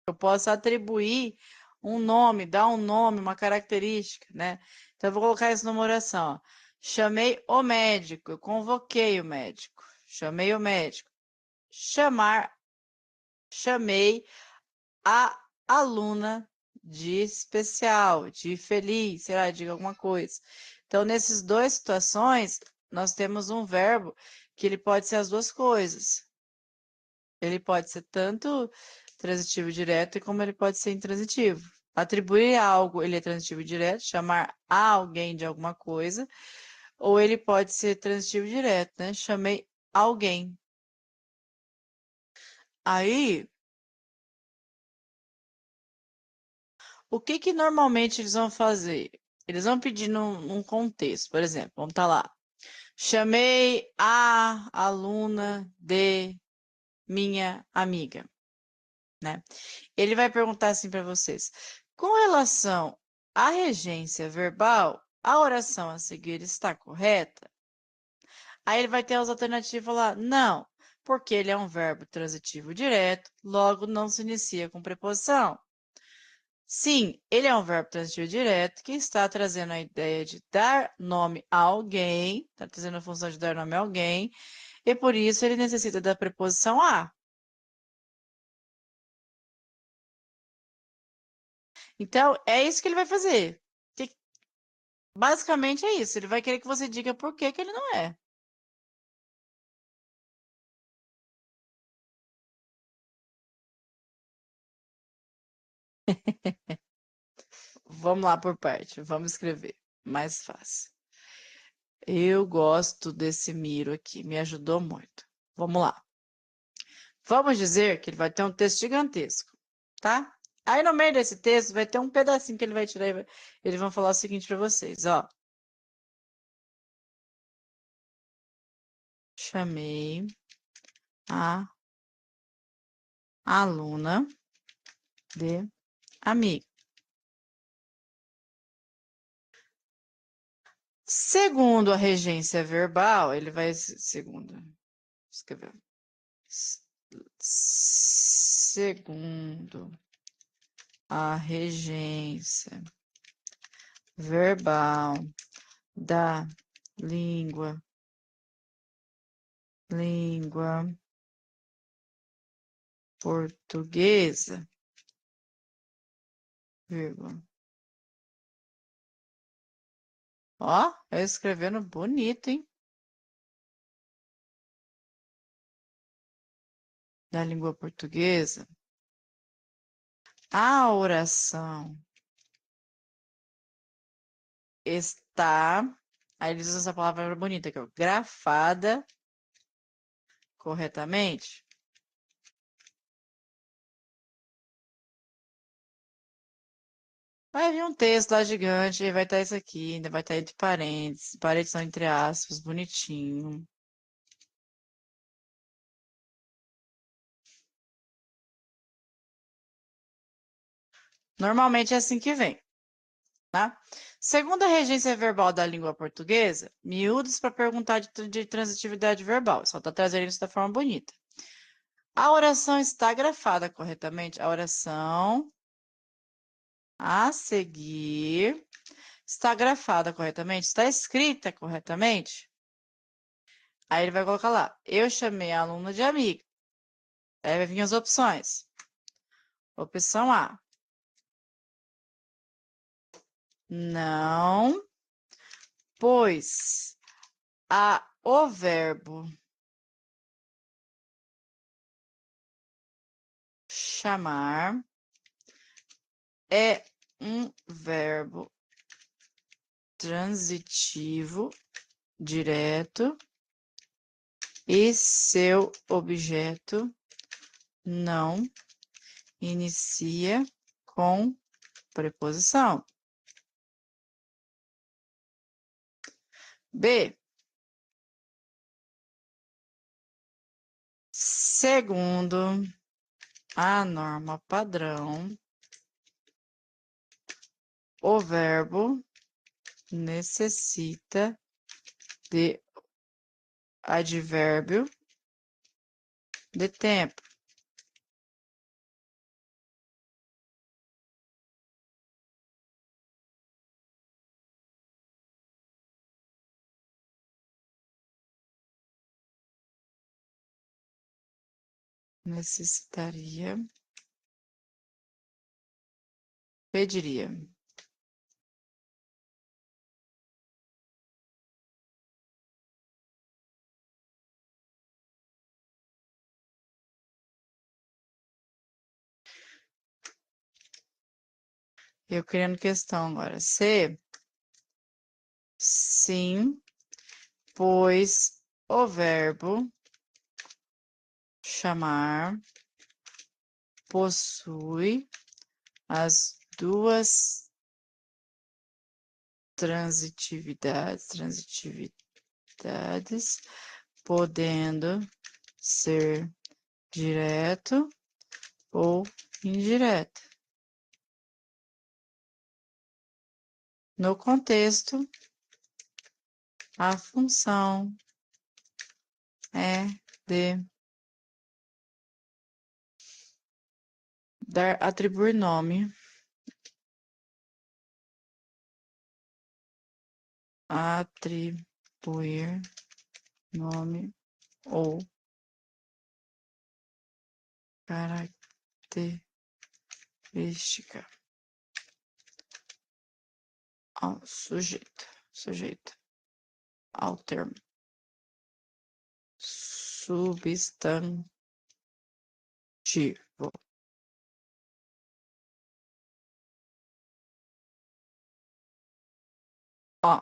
Eu posso atribuir um nome, dar um nome, uma característica, né? Então, eu vou colocar isso numa oração. Ó. Chamei o médico, eu convoquei o médico. Chamei o médico. Chamei a aluna de especial, de feliz, sei lá, de alguma coisa. Então, nessas duas situações, nós temos um verbo que ele pode ser as duas coisas. Ele pode ser tanto transitivo direto como ele pode ser intransitivo. Atribuir algo, ele é transitivo direto, chamar a alguém de alguma coisa, ou ele pode ser transitivo direto, né? Chamei alguém. Aí, o que que normalmente eles vão fazer? Eles vão pedir num contexto, por exemplo, vamos estar lá. Chamei a aluna de minha amiga, né? Ele vai perguntar assim para vocês: com relação à regência verbal, a oração a seguir está correta? Aí ele vai ter as alternativas lá, não, porque ele é um verbo transitivo direto, logo não se inicia com preposição. Sim, ele é um verbo transitivo direto que está trazendo a ideia de dar nome a alguém, está trazendo a função de dar nome a alguém, e por isso ele necessita da preposição a. Então, é isso que ele vai fazer. Basicamente é isso. Ele vai querer que você diga por que que ele não é. Vamos lá por parte. Vamos escrever. Mais fácil. Eu gosto desse Miro aqui. Me ajudou muito. Vamos lá. Vamos dizer que ele vai ter um texto gigantesco, tá? Aí no meio desse texto vai ter um pedacinho que ele vai tirar e eles vão falar o seguinte para vocês, ó. Chamei a aluna de amiga. Segundo a regência verbal, ele vai segundo. Escrever. Segundo a regência verbal da língua portuguesa, vírgula. Ó, eu escrevendo bonito, hein? Da língua portuguesa. A oração está. Aí eles usam essa palavra bonita aqui, ó. Grafada corretamente. Vai vir um texto lá gigante, e vai estar isso aqui, ainda vai estar entre parênteses. Parênteses são entre aspas, bonitinho. Normalmente é assim que vem, tá? Segundo a regência verbal da língua portuguesa, miúdos para perguntar de transitividade verbal. Só está trazendo isso da forma bonita. A oração está grafada corretamente? A oração a seguir está grafada corretamente? Está escrita corretamente? Aí ele vai colocar lá, eu chamei a aluna de amiga. Aí vai vir as opções. Opção A. Não, pois o verbo chamar é um verbo transitivo direto e seu objeto não inicia com preposição. B. Segundo a norma padrão, o verbo necessita de advérbio de tempo. necessitaria, pediria. Eu criando questão agora. Se sim, pois o verbo chamar possui as duas transitividades, podendo ser direto ou indireto. No contexto, a função é de atribuir nome, ou característica ao sujeito ao termo substantivo. Ó.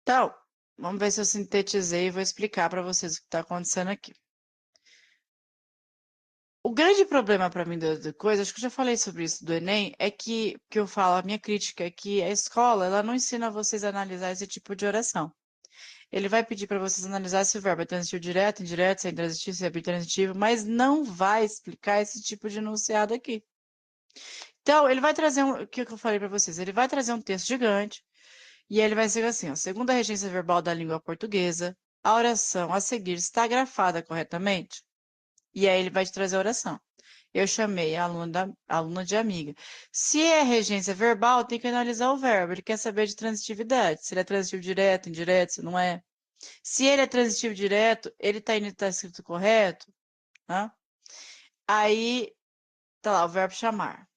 Então, vamos ver se eu sintetizei e vou explicar para vocês o que está acontecendo aqui. O grande problema para mim da coisa, acho que eu já falei sobre isso do Enem, é que eu falo, a minha crítica é que a escola, ela não ensina vocês a analisar esse tipo de oração. Ele vai pedir para vocês analisar se o verbo é transitivo direto, indireto, se é intransitivo, se é bitransitivo, mas não vai explicar esse tipo de enunciado aqui. Então, ele vai trazer o que eu falei para vocês, ele vai trazer um texto gigante, e ele vai ser assim, ó, segundo a regência verbal da língua portuguesa, a oração a seguir está grafada corretamente? E aí ele vai te trazer a oração. Eu chamei a aluna de amiga. Se é regência verbal, tem que analisar o verbo. Ele quer saber de transitividade. Se ele é transitivo direto, indireto, se não é. Se ele é transitivo direto, ele está escrito correto. Né? Aí, tá lá, o verbo chamar.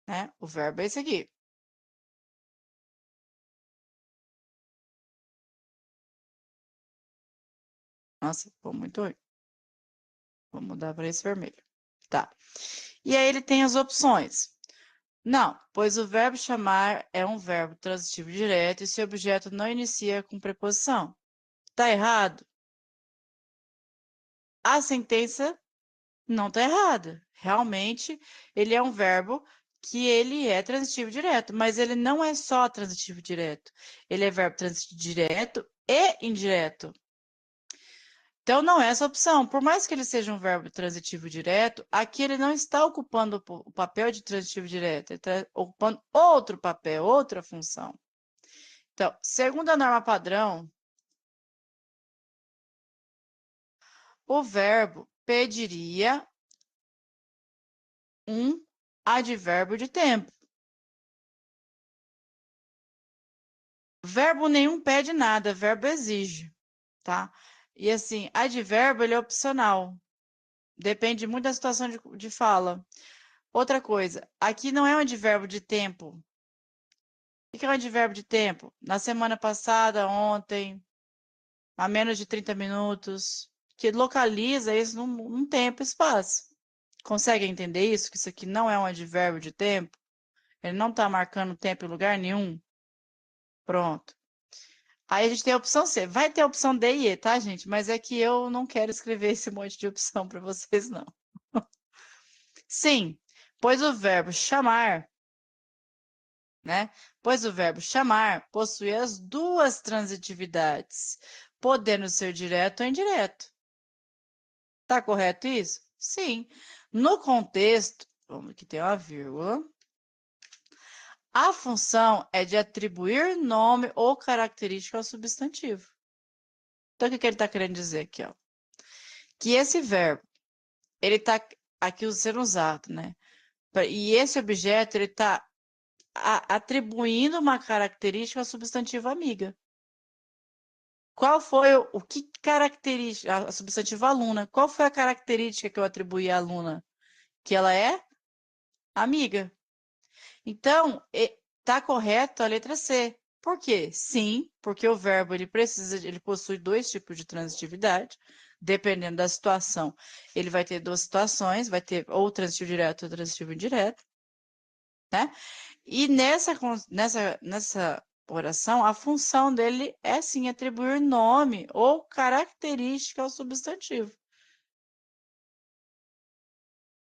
Né? O verbo é esse aqui. Nossa, ficou muito ruim. Vou mudar para esse vermelho. Tá. E aí ele tem as opções. Não, pois o verbo chamar é um verbo transitivo direto e seu objeto não inicia com preposição. Tá errado? A sentença não está errada. Realmente, ele é um verbo que ele é transitivo direto, mas ele não é só transitivo direto. Ele é verbo transitivo direto e indireto. Então, não é essa opção. Por mais que ele seja um verbo transitivo direto, aqui ele não está ocupando o papel de transitivo direto, ele está ocupando outro papel, outra função. Então, segundo a norma padrão, o verbo pediria um advérbio de tempo. Verbo nenhum pede nada, verbo exige, tá? E assim, advérbio ele é opcional. Depende muito da situação de fala. Outra coisa, aqui não é um advérbio de tempo. O que é um advérbio de tempo? Na semana passada, ontem, há menos de 30 minutos, que localiza isso num tempo e espaço. Consegue entender isso? Que isso aqui não é um advérbio de tempo? Ele não está marcando tempo em lugar nenhum? Pronto. Aí a gente tem a opção C. Vai ter a opção D e E, tá, gente? Mas é que eu não quero escrever esse monte de opção para vocês, não. Sim, pois o verbo chamar, né? Pois o verbo chamar possui as duas transitividades, podendo ser direto ou indireto. Tá correto isso? Sim. No contexto, vamos que tem uma vírgula. A função é de atribuir nome ou característica ao substantivo. Então, o que ele está querendo dizer aqui? Ó? Que esse verbo, ele está aqui sendo usado, né? E esse objeto, ele está atribuindo uma característica ao substantivo amiga. qual foi o que característica, a substantivo aluna, qual foi a característica que eu atribuí à aluna? Que ela é amiga. Então, tá correto a letra C. Por quê? Sim, porque o verbo ele possui dois tipos de transitividade, dependendo da situação. Ele vai ter duas situações, vai ter ou transitivo direto ou transitivo indireto, né? E nessa oração, a função dele é sim atribuir nome ou característica ao substantivo.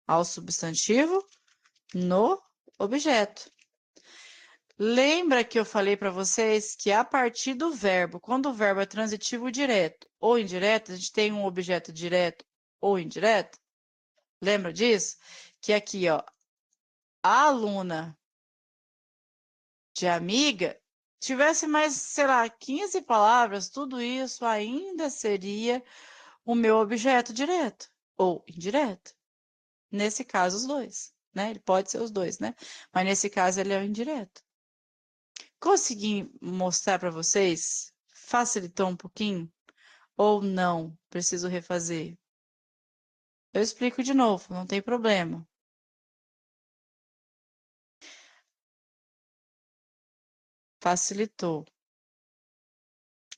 Ao substantivo no objeto. Lembra que eu falei para vocês que a partir do verbo, quando o verbo é transitivo direto ou indireto, a gente tem um objeto direto ou indireto? Lembra disso? Que aqui, ó, a aluna de amiga tivesse mais, sei lá, 15 palavras, tudo isso ainda seria o meu objeto direto ou indireto. Nesse caso, os dois, né? Ele pode ser os dois, né? Mas nesse caso, ele é o indireto. Consegui mostrar para vocês? Facilitou um pouquinho? Ou não? Preciso refazer? Eu explico de novo, não tem problema. Facilitou.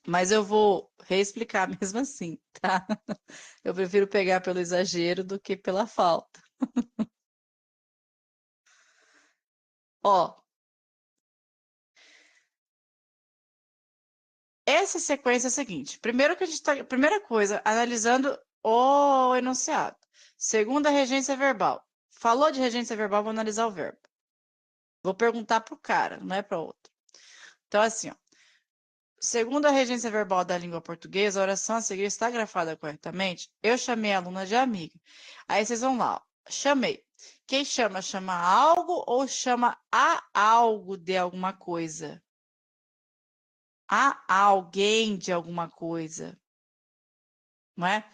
Mas eu vou reexplicar mesmo assim, tá? Eu prefiro pegar pelo exagero do que pela falta. Ó, essa sequência é a seguinte. Primeiro que a gente tá, primeira coisa, analisando o enunciado. Segunda, regência verbal. Falou de regência verbal, vou analisar o verbo. Vou perguntar para o cara, não é para outro. Então, assim, ó. Segundo a regência verbal da língua portuguesa, a oração a seguir está grafada corretamente. Eu chamei a aluna de amiga. Aí vocês vão lá, ó. Chamei. Quem chama, chama algo ou chama a algo de alguma coisa? A alguém de alguma coisa, não é?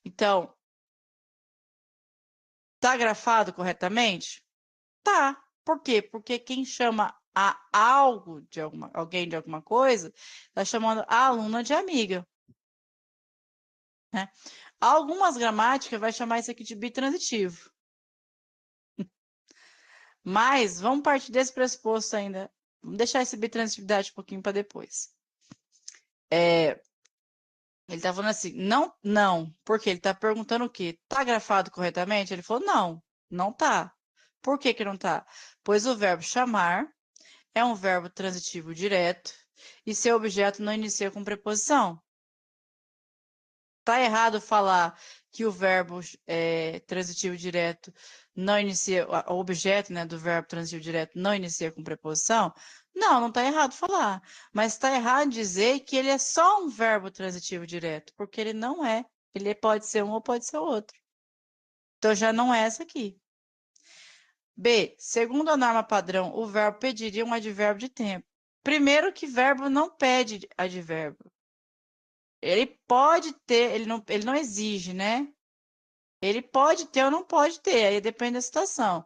Então, tá grafado corretamente? Tá. Por quê? Porque quem chama a algo de alguém de alguma coisa, está chamando a aluna de amiga, né? Algumas gramáticas vai chamar isso aqui de bitransitivo. Mas vamos partir desse pressuposto ainda. Vamos deixar esse bitransitividade um pouquinho para depois. Ele está falando assim, não, não. Porque ele está perguntando o quê? Tá grafado corretamente? Ele falou, não, não tá. Por que que não tá? Pois o verbo chamar é um verbo transitivo direto e seu objeto não inicia com preposição. Tá errado falar que o verbo transitivo direto não inicia, o objeto, né, do verbo transitivo direto não inicia com preposição? Não, não está errado falar. Mas está errado dizer que ele é só um verbo transitivo direto, porque ele não é. Ele pode ser um ou pode ser outro. Então já não é essa aqui. B. Segundo a norma padrão, o verbo pediria um advérbio de tempo. Primeiro que verbo não pede advérbio. Ele pode ter, ele não exige, né? Ele pode ter ou não pode ter, aí depende da situação.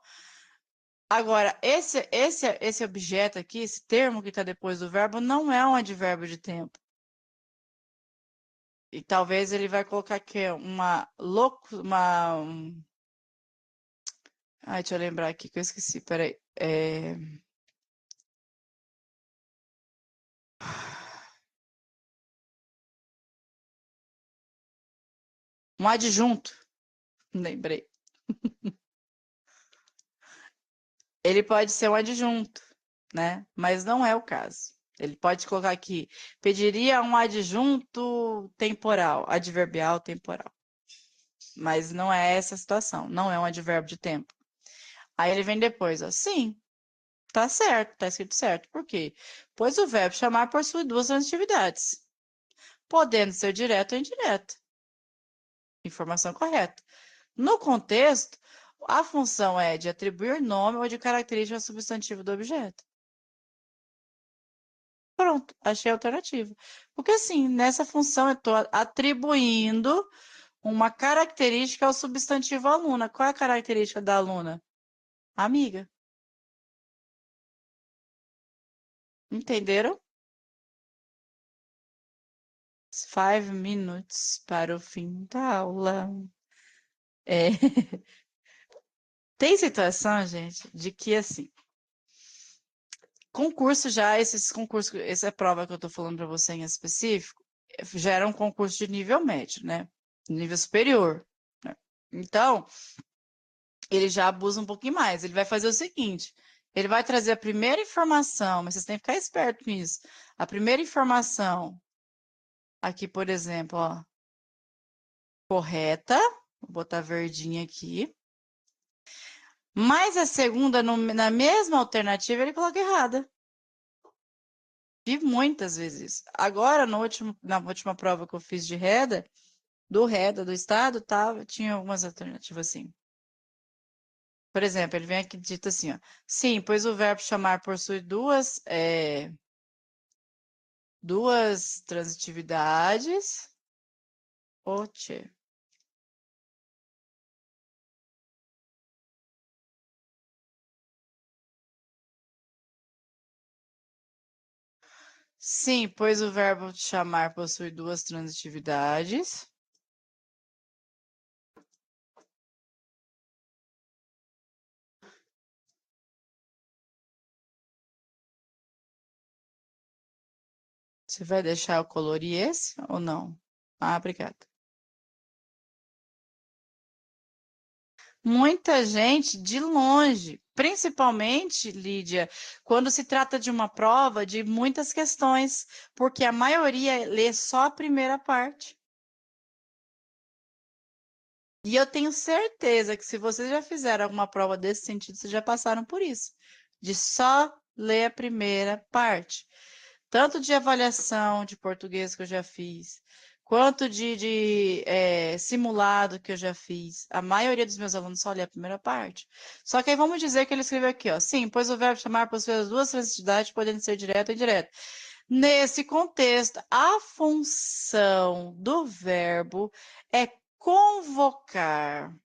Agora, esse objeto aqui, esse termo que está depois do verbo, não é um advérbio de tempo. E talvez ele vai colocar aqui Ai, deixa eu lembrar aqui que eu esqueci, peraí. Um adjunto, lembrei. Ele pode ser um adjunto, né? Mas não é o caso. Ele pode colocar aqui, pediria um adjunto temporal, adverbial temporal. Mas não é essa a situação, não é um advérbio de tempo. Aí ele vem depois, ó, sim, tá certo, tá escrito certo. Por quê? Pois o verbo chamar possui duas transitividades, podendo ser direto ou indireto. Informação correta. No contexto, a função é de atribuir nome ou de característica ao substantivo do objeto. Pronto, achei a alternativa. Porque assim, nessa função eu estou atribuindo uma característica ao substantivo aluna. Qual é a característica da aluna? Amiga. Entenderam? 5 minutes para o fim da aula. Tem situação, gente, de que assim, concurso já, esses concursos, essa prova que eu tô falando para você em específico, já era um concurso de nível médio, né? Nível superior, né? Então, ele já abusa um pouquinho mais. Ele vai fazer o seguinte: ele vai trazer a primeira informação, mas vocês têm que ficar esperto nisso. A primeira informação, aqui, por exemplo, ó, correta, vou botar verdinha aqui. Mas a segunda, na mesma alternativa, ele coloca errada. Vi muitas vezes isso. Agora, na última prova que eu fiz de reda, do estado, tinha algumas alternativas assim. Por exemplo, ele vem aqui dito assim, ó. Sim, pois o verbo chamar possui duas transitividades. Oxe. Sim, pois o verbo chamar possui duas transitividades. Você vai deixar eu colorir esse ou não? Ah, obrigada. Muita gente de longe, principalmente, Lídia, quando se trata de uma prova de muitas questões, porque a maioria lê só a primeira parte. E eu tenho certeza que se vocês já fizeram alguma prova desse sentido, vocês já passaram por isso, de só ler a primeira parte. Tanto de avaliação de português que eu já fiz, quanto de simulado que eu já fiz. A maioria dos meus alunos só lê a primeira parte. Só que aí vamos dizer que ele escreveu aqui, ó. Sim, pois o verbo chamar possui as duas transitividades, podendo ser direto ou indireto. Nesse contexto, a função do verbo é convocar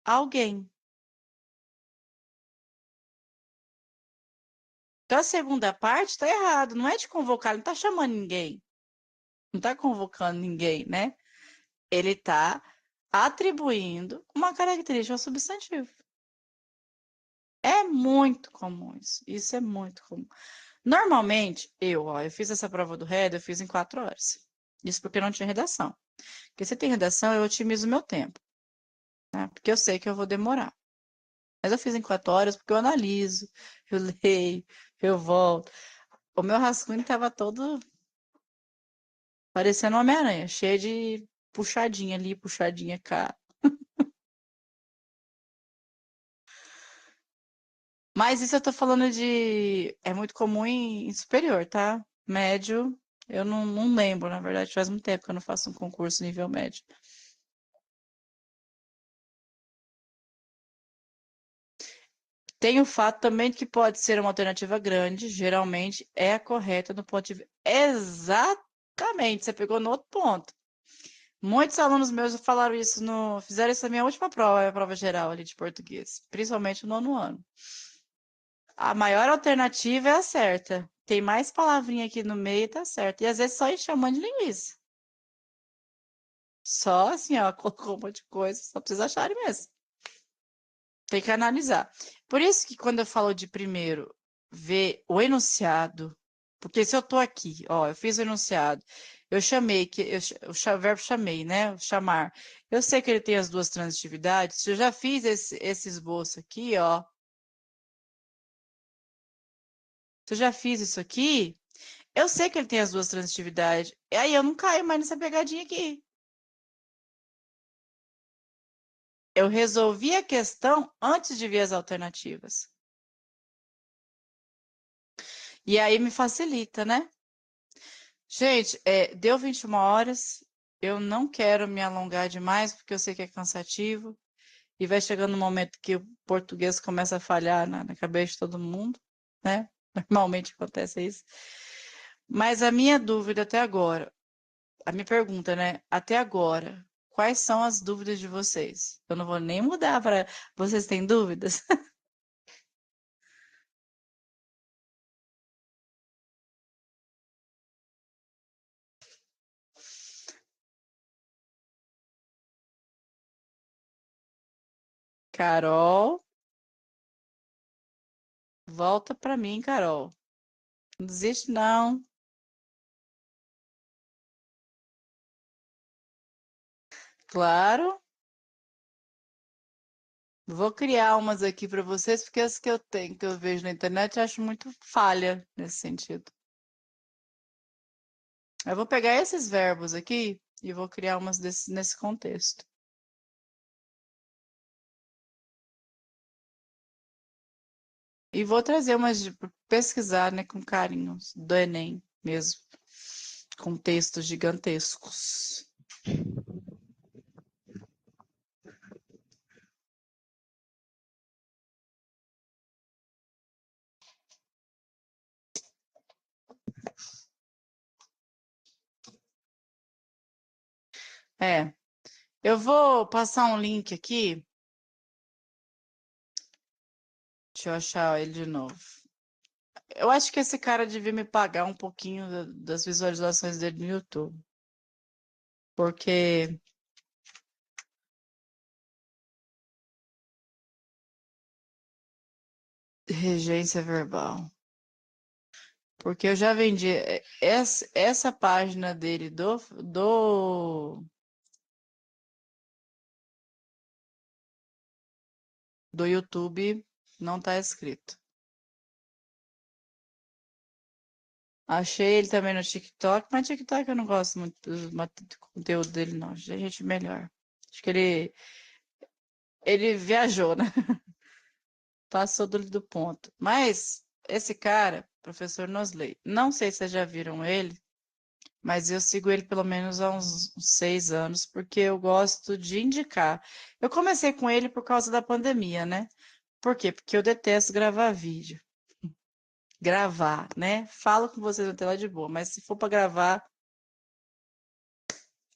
alguém. Então, a segunda parte está errado. Não é de convocar, ele não está chamando ninguém. Não está convocando ninguém, né? Ele está atribuindo uma característica ao substantivo. É muito comum isso. Isso é muito comum. Normalmente, eu fiz essa prova do RED, eu fiz em 4 horas. Isso porque não tinha redação. Porque se tem redação, eu otimizo o meu tempo, né? Porque eu sei que eu vou demorar. Mas eu fiz em 4 horas porque eu analiso, eu leio, eu volto. O meu rascunho estava todo parecendo Homem-Aranha, cheio de puxadinha ali, puxadinha cá. Mas isso eu tô falando de. É muito comum em superior, tá? Médio, eu não lembro, na verdade, faz muito tempo que eu não faço um concurso nível médio. Tem o fato também de que pode ser uma alternativa grande, geralmente é a correta no ponto de vista. Exatamente, você pegou no outro ponto. Muitos alunos meus já falaram isso fizeram isso na minha última prova, a prova geral ali de português, principalmente no nono ano. A maior alternativa é a certa. Tem mais palavrinha aqui no meio e tá certo. E às vezes só ir chamando de linguiça. Só assim, ó, colocou um monte de coisa, só precisa acharem mesmo. Tem que analisar. Por isso que quando eu falo de primeiro ver o enunciado, porque se eu tô aqui, ó, eu fiz o enunciado, eu chamei, o verbo chamei, né? Chamar. Eu sei que ele tem as duas transitividades, eu já fiz esse esboço aqui, ó. Se eu já fiz isso aqui, eu sei que ele tem as duas transitividades. E aí eu não caio mais nessa pegadinha aqui. Eu resolvi a questão antes de ver as alternativas. E aí me facilita, né? Gente, deu 21 horas. Eu não quero me alongar demais, porque eu sei que é cansativo. E vai chegando um momento que o português começa a falhar na cabeça de todo mundo, né? Normalmente acontece isso. Mas a minha dúvida até agora, a minha pergunta, né? Até agora, quais são as dúvidas de vocês? Eu não vou nem mudar para vocês têm dúvidas? Carol, volta pra mim, Carol. Não desiste, não. Claro. Vou criar umas aqui para vocês, porque as que eu tenho, que eu vejo na internet, eu acho muito falha nesse sentido. Eu vou pegar esses verbos aqui e vou criar umas nesse contexto. E vou trazer umas pesquisar, né, com carinho, do Enem mesmo, com textos gigantescos. É, eu vou passar um link aqui. Deixa eu achar ele de novo. Eu acho que esse cara devia me pagar um pouquinho das visualizações dele no YouTube. Porque regência verbal. Porque eu já vendi essa página dele do YouTube, não tá escrito. Achei ele também no TikTok, mas TikTok eu não gosto muito do conteúdo dele, não. Gente, melhor. Acho que ele viajou, né? Passou do ponto. Mas esse cara, professor Nosley, não sei se vocês já viram ele, mas eu sigo ele pelo menos há uns 6 anos, porque eu gosto de indicar. Eu comecei com ele por causa da pandemia, né? Por quê? Porque eu detesto gravar vídeo. Gravar, né? Falo com vocês na tela de boa, mas se for para gravar,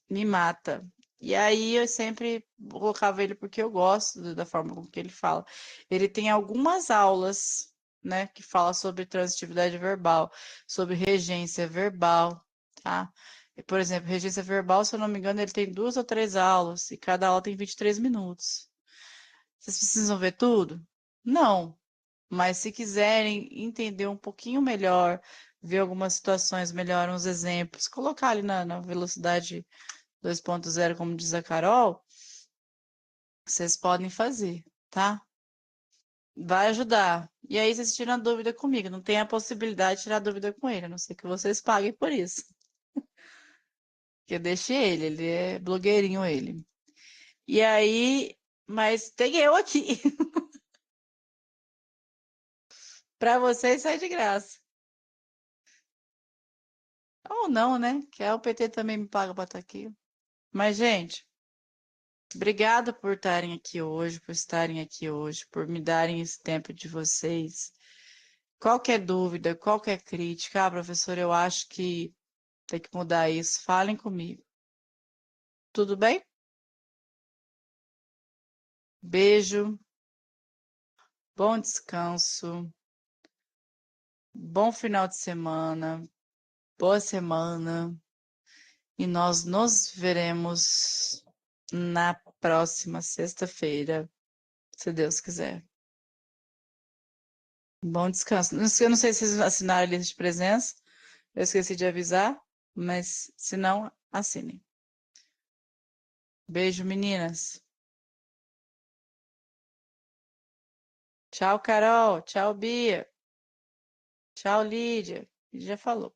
me mata. E aí eu sempre colocava ele porque eu gosto da forma com que ele fala. Ele tem algumas aulas, né, que fala sobre transitividade verbal, sobre regência verbal, tá? Por exemplo, regência verbal, se eu não me engano, ele tem 2 ou 3 aulas e cada aula tem 23 minutos. Vocês precisam ver tudo? Não. Mas se quiserem entender um pouquinho melhor, ver algumas situações melhor, uns exemplos, colocar ali na velocidade 2.0, como diz a Carol, vocês podem fazer, tá? Vai ajudar. E aí vocês tiram a dúvida comigo. Não tem a possibilidade de tirar dúvida com ele, a não ser que vocês paguem por isso. Que eu deixe ele é blogueirinho ele. E aí, mas tem eu aqui. Para vocês sai de graça. Ou não, né? Que a UPT também me paga para estar aqui. Mas, gente, obrigada por estarem aqui hoje, por estarem aqui hoje, por me darem esse tempo de vocês. Qualquer dúvida, qualquer crítica, professor, eu acho que tem que mudar isso. Falem comigo. Tudo bem? Beijo, bom descanso, bom final de semana, boa semana. E nós nos veremos na próxima sexta-feira, se Deus quiser. Bom descanso. Eu não sei se vocês assinaram a lista de presença. Eu esqueci de avisar, mas se não, assinem. Beijo, meninas. Tchau, Carol. Tchau, Bia. Tchau, Lídia. Já falou.